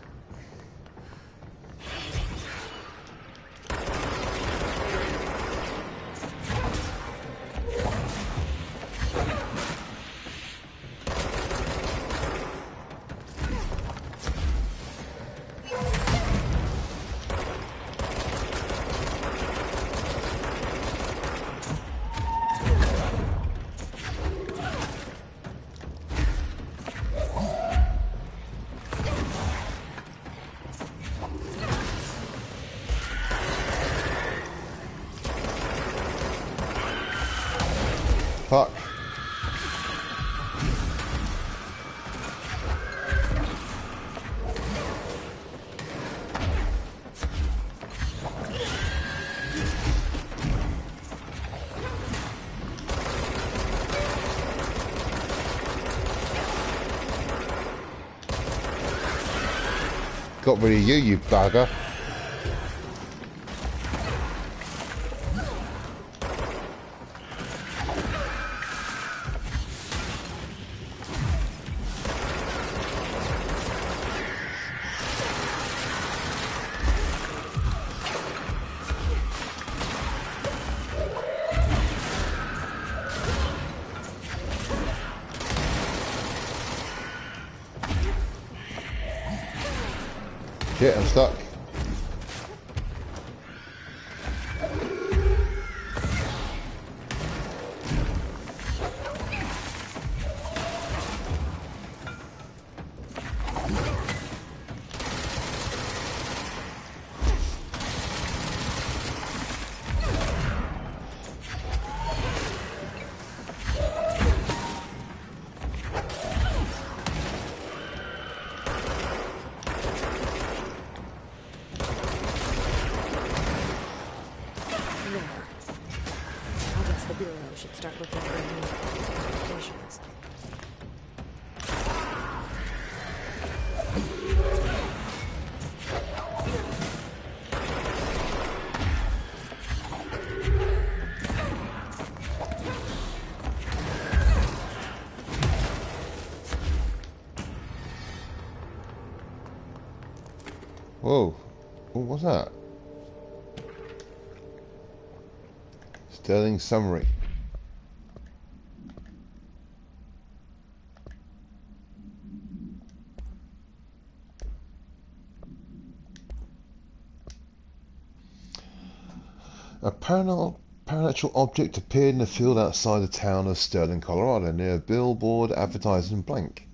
Fuck. Got rid of you, you bugger. Shit, I'm stuck. Whoa. What was that? Sterling summary. A paranormal object appeared in a field outside the town of Sterling, Colorado, near a billboard advertising blank.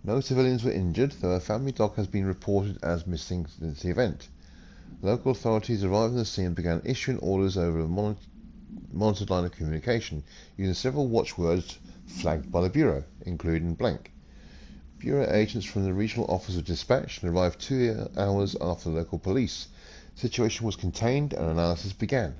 No civilians were injured, though a family dog has been reported as missing since the event. Local authorities arrived on the scene and began issuing orders over a monitored line of communication, using several watchwords flagged by the Bureau, including blank. Bureau agents from the regional office were dispatched and arrived 2 hours after the local police. The situation was contained and analysis began.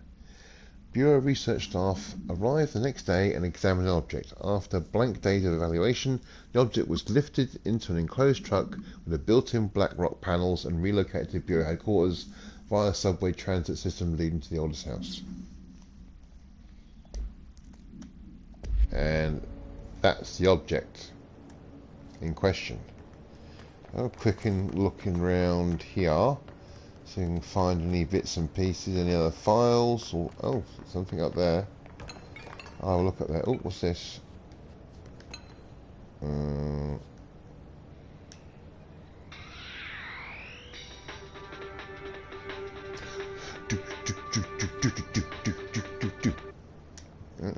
Bureau research staff arrived the next day and examined the object. After blank days of evaluation, the object was lifted into an enclosed truck with a built-in black rock panels and relocated to Bureau headquarters via a subway transit system leading to the oldest house. And that's the object in question. I'm quick and looking around here. See if we can find any bits and pieces, any other files, or oh, something up there. I'll have a look up there. Oh, what's this?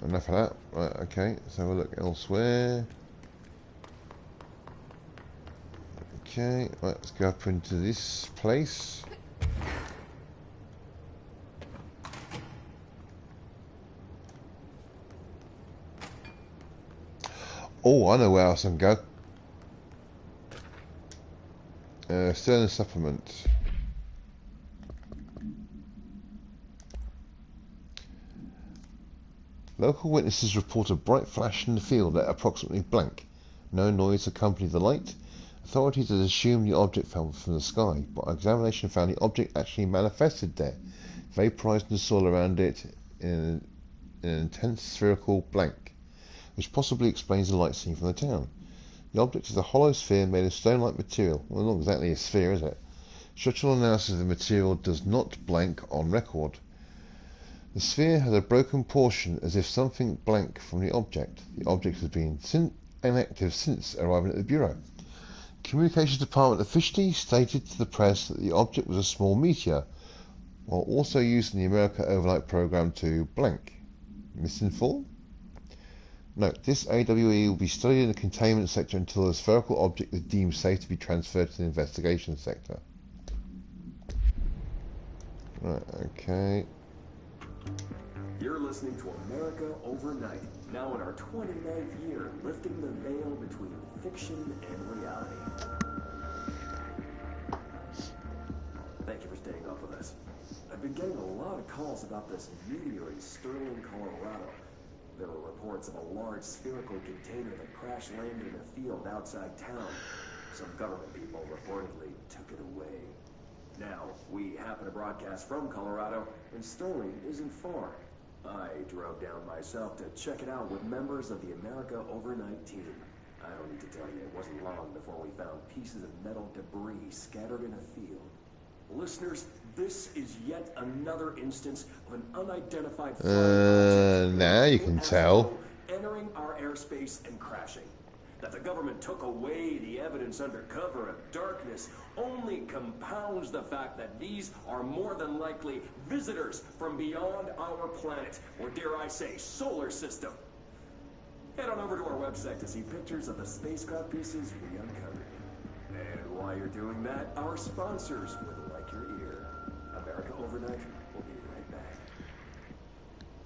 Enough of that. Right, okay, let's have a look elsewhere. Okay, right, let's go up into this place. Oh, I know where else I can go. Sterling supplement. Local witnesses report a bright flash in the field at approximately blank. No noise accompanied the light. Authorities had assumed the object fell from the sky, but examination found the object actually manifested there, vaporized in the soil around it in an intense spherical blank, which possibly explains the light seen from the town. The object is a hollow sphere made of stone-like material. Well, not exactly a sphere, is it? Structural analysis of the material does not blank on record. The sphere has a broken portion as if something blank from the object. The object has been inactive since arriving at the Bureau. Communications Department officially stated to the press that the object was a small meteor, while also using the America Overnight program to blank. Misinformed? Note, this AWE will be studied in the containment sector until the spherical object is deemed safe to be transferred to the investigation sector. Right, okay. You're listening to America Overnight, now in our 29th year, lifting the veil between fiction and reality. Thank you for staying up with us. I've been getting a lot of calls about this meteor in Sterling, Colorado. There were reports of a large spherical container that crash-landed in a field outside town. Some government people reportedly took it away. Now, we happen to broadcast from Colorado, and Sterling isn't far. I drove down myself to check it out with members of the America Overnight team. I don't need to tell you, it wasn't long before we found pieces of metal debris scattered in a field. Listeners, this is yet another instance of an unidentified flight now you can tell. entering our airspace and crashing. That the government took away the evidence under cover of darkness only compounds the fact that these are more than likely visitors from beyond our planet, or dare I say, solar system. Head on over to our website to see pictures of the spacecraft pieces we uncovered. And while you're doing that, our sponsors would like your ear. America Overnight will be right back.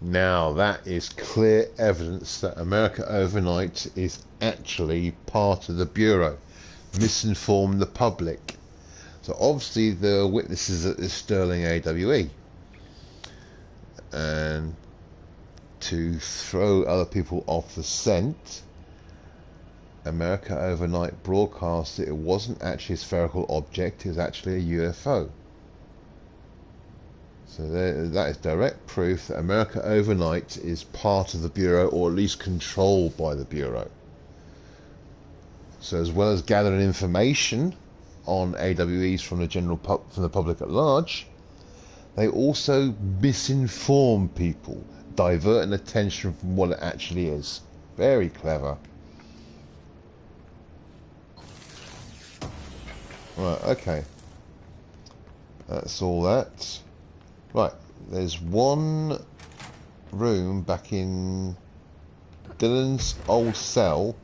Now that is clear evidence that America Overnight is actually part of the Bureau. Misinformed the public. So obviously there are witnesses at this Sterling AWE. And to throw other people off the scent, America Overnight broadcast that it wasn't actually a spherical object, it was actually a UFO. So that is direct proof that America Overnight is part of the Bureau, or at least controlled by the Bureau. So as well as gathering information on AWEs from the public at large, they also misinform people, diverting attention from what it actually is. Very clever. Right, okay. That's all that. Right, there's one room back in Dylan's old cell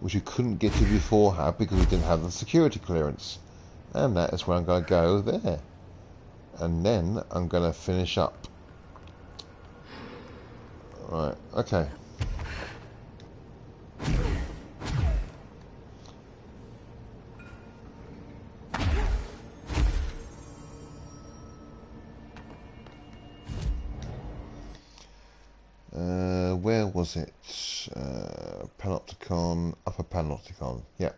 which we couldn't get to beforehand because we didn't have the security clearance. And that is where I'm going to go there. And then I'm going to finish up. Right, okay. Where was it? Panopticon, Upper Panopticon, yeah.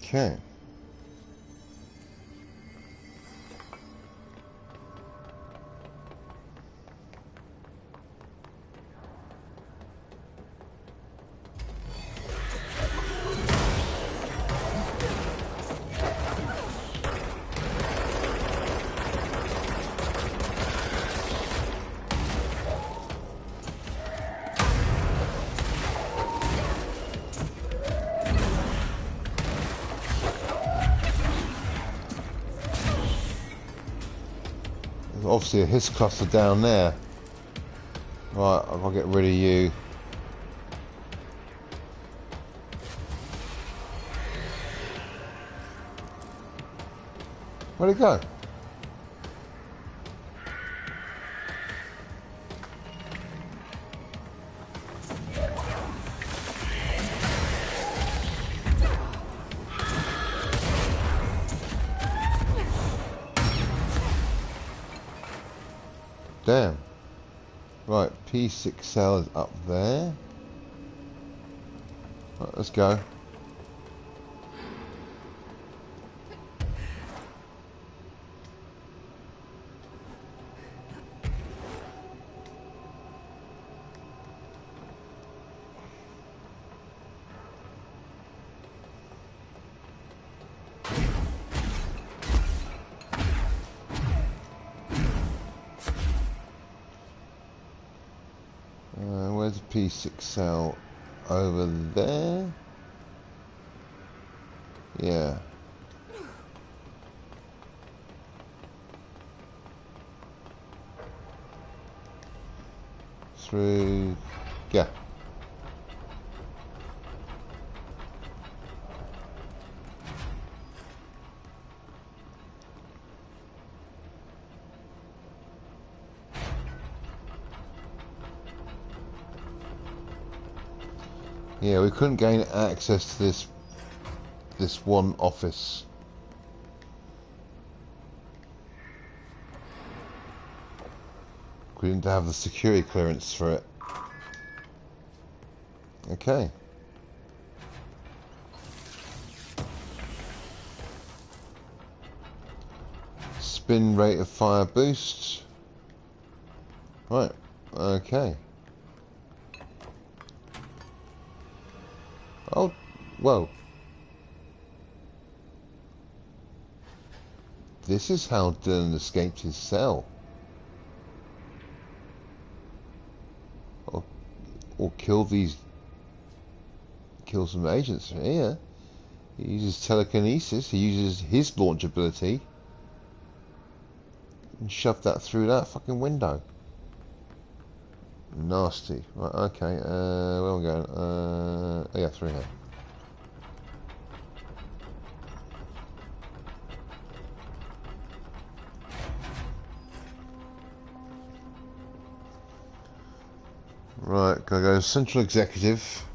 Okay. Obviously a hiss cluster down there. Right, I've got to get rid of you. Where'd it go? Damn. Right, P6 cell is up there. Right, let's go. Where's the P6 cell? Over there? Yeah. Through... yeah. Yeah, we couldn't gain access to this one office. We didn't have the security clearance for it. Okay. Spin rate of fire boost. Right, okay. Oh, whoa. This is how Dylan escaped his cell. Or kill some agents here. He uses telekinesis, he uses his launch ability and shove that through that fucking window. Nasty. Right, okay, where am I going? Oh yeah, through here. Right, gotta go to Central Executive.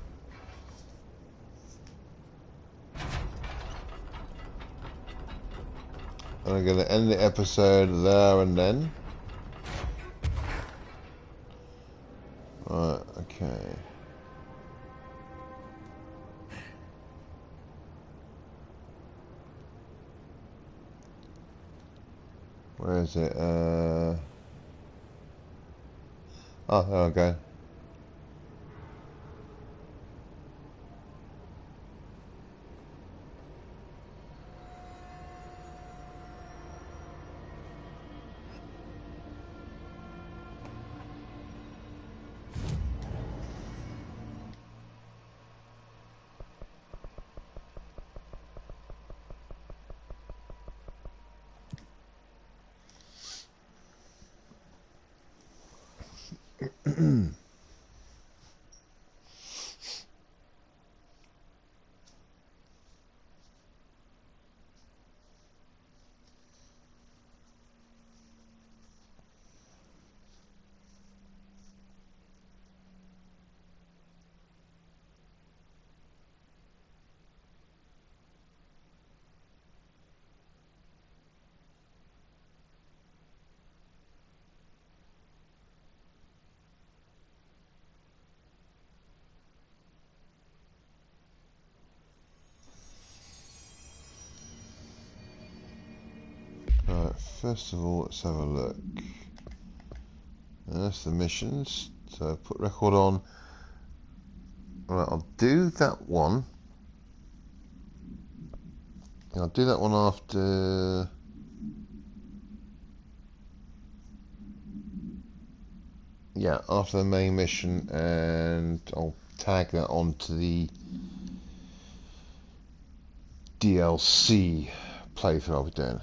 And I'm gonna end the episode there and then. Right, okay. Where is it? Oh, there we go. Right, first of all, let's have a look. That's the missions. So put record on. Right, I'll do that one. I'll do that one after. Yeah, after the main mission, and I'll tag that onto the DLC playthrough I'll be doing.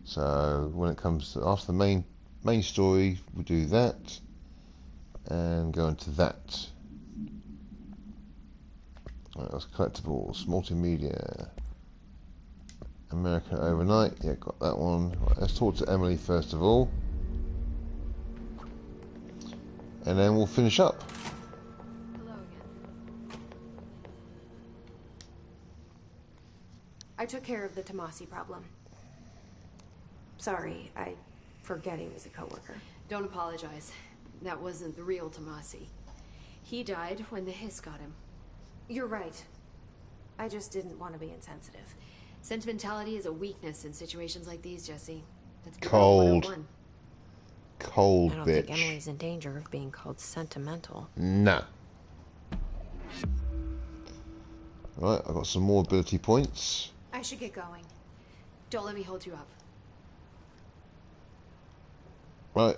So when it comes to after the main story, we'll do that and go into that. Right, that's collectibles, multimedia, America Overnight. Yeah, got that one. Right, let's talk to Emily first of all, and then we'll finish up. Hello again. I took care of the Tomasi problem. Sorry, I forget he was a coworker. Don't apologize. That wasn't the real Tomasi. He died when the hiss got him. You're right. I just didn't want to be insensitive. Sentimentality is a weakness in situations like these, Jesse. That's Cold. Cold, I don't bitch. think Emily's in danger of being called sentimental. Nah. Right, I've got some more ability points. I should get going. Don't let me hold you up. Right.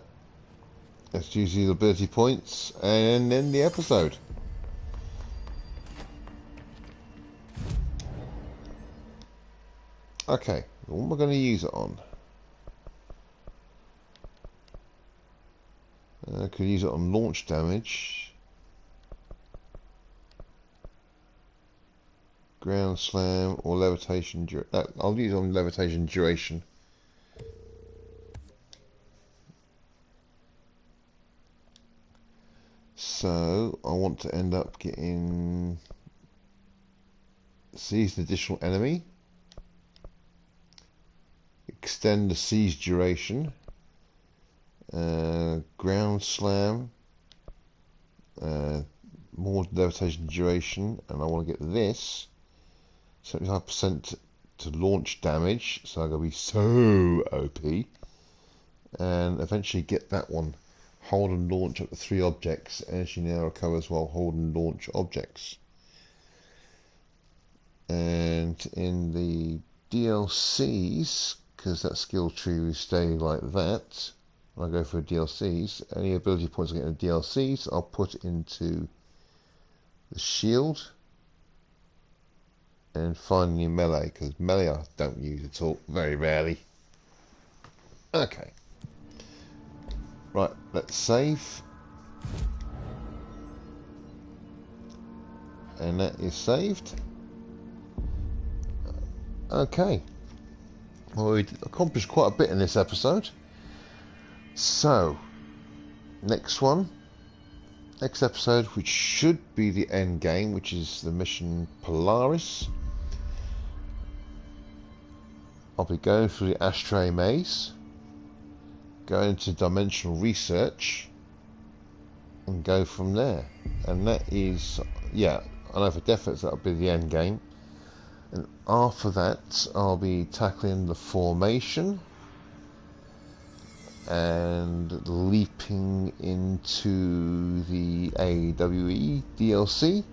Let's use these ability points and end the episode. Okay, what am I going to use it on? I could use it on launch damage. Ground slam or levitation. No, I'll use it on levitation duration. So I want to end up getting seize an additional enemy. Extend the siege duration. Ground slam. More levitation duration, and I want to get this 75% to launch damage, so I'm going to be so OP, and eventually get that one. Hold and launch up to 3 objects. Energy now recovers while hold and launch objects. And in the DLCs, because that skill tree will stay like that, when I go for DLCs, any ability points I get in the DLCs, I'll put into the shield and finally melee, because melee I don't use at all, very rarely. Okay. Right, let's save. And that is saved. Okay. Well, we accomplished quite a bit in this episode. So, next episode, which should be the end game, which is the mission Polaris. I'll be going through the Ashtray Maze, go into dimensional research, and go from there. And that is, yeah, I know for definite that'll be the end game. And after that, I'll be tackling the formation and leaping into the AWE DLC.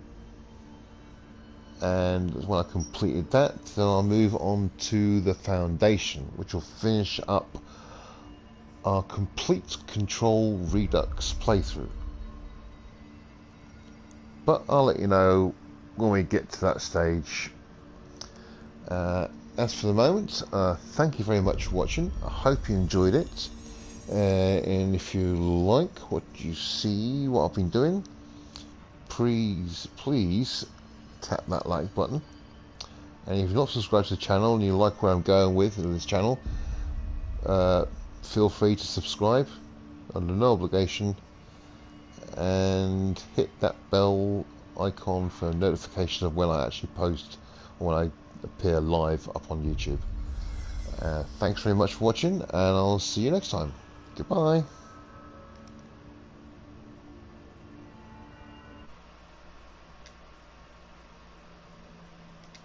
And when I completed that, then I'll move on to the Foundation, which will finish up our complete Control Redux playthrough. But I'll let you know when we get to that stage. As for the moment, thank you very much for watching. I hope you enjoyed it. And if you like what you see, what I've been doing, please tap that like button. And if you're not subscribed to the channel and you like where I'm going with this channel, feel free to subscribe under no obligation, and hit that bell icon for notifications of when I actually post or when I appear live up on YouTube. Thanks very much for watching, and I'll see you next time. Goodbye.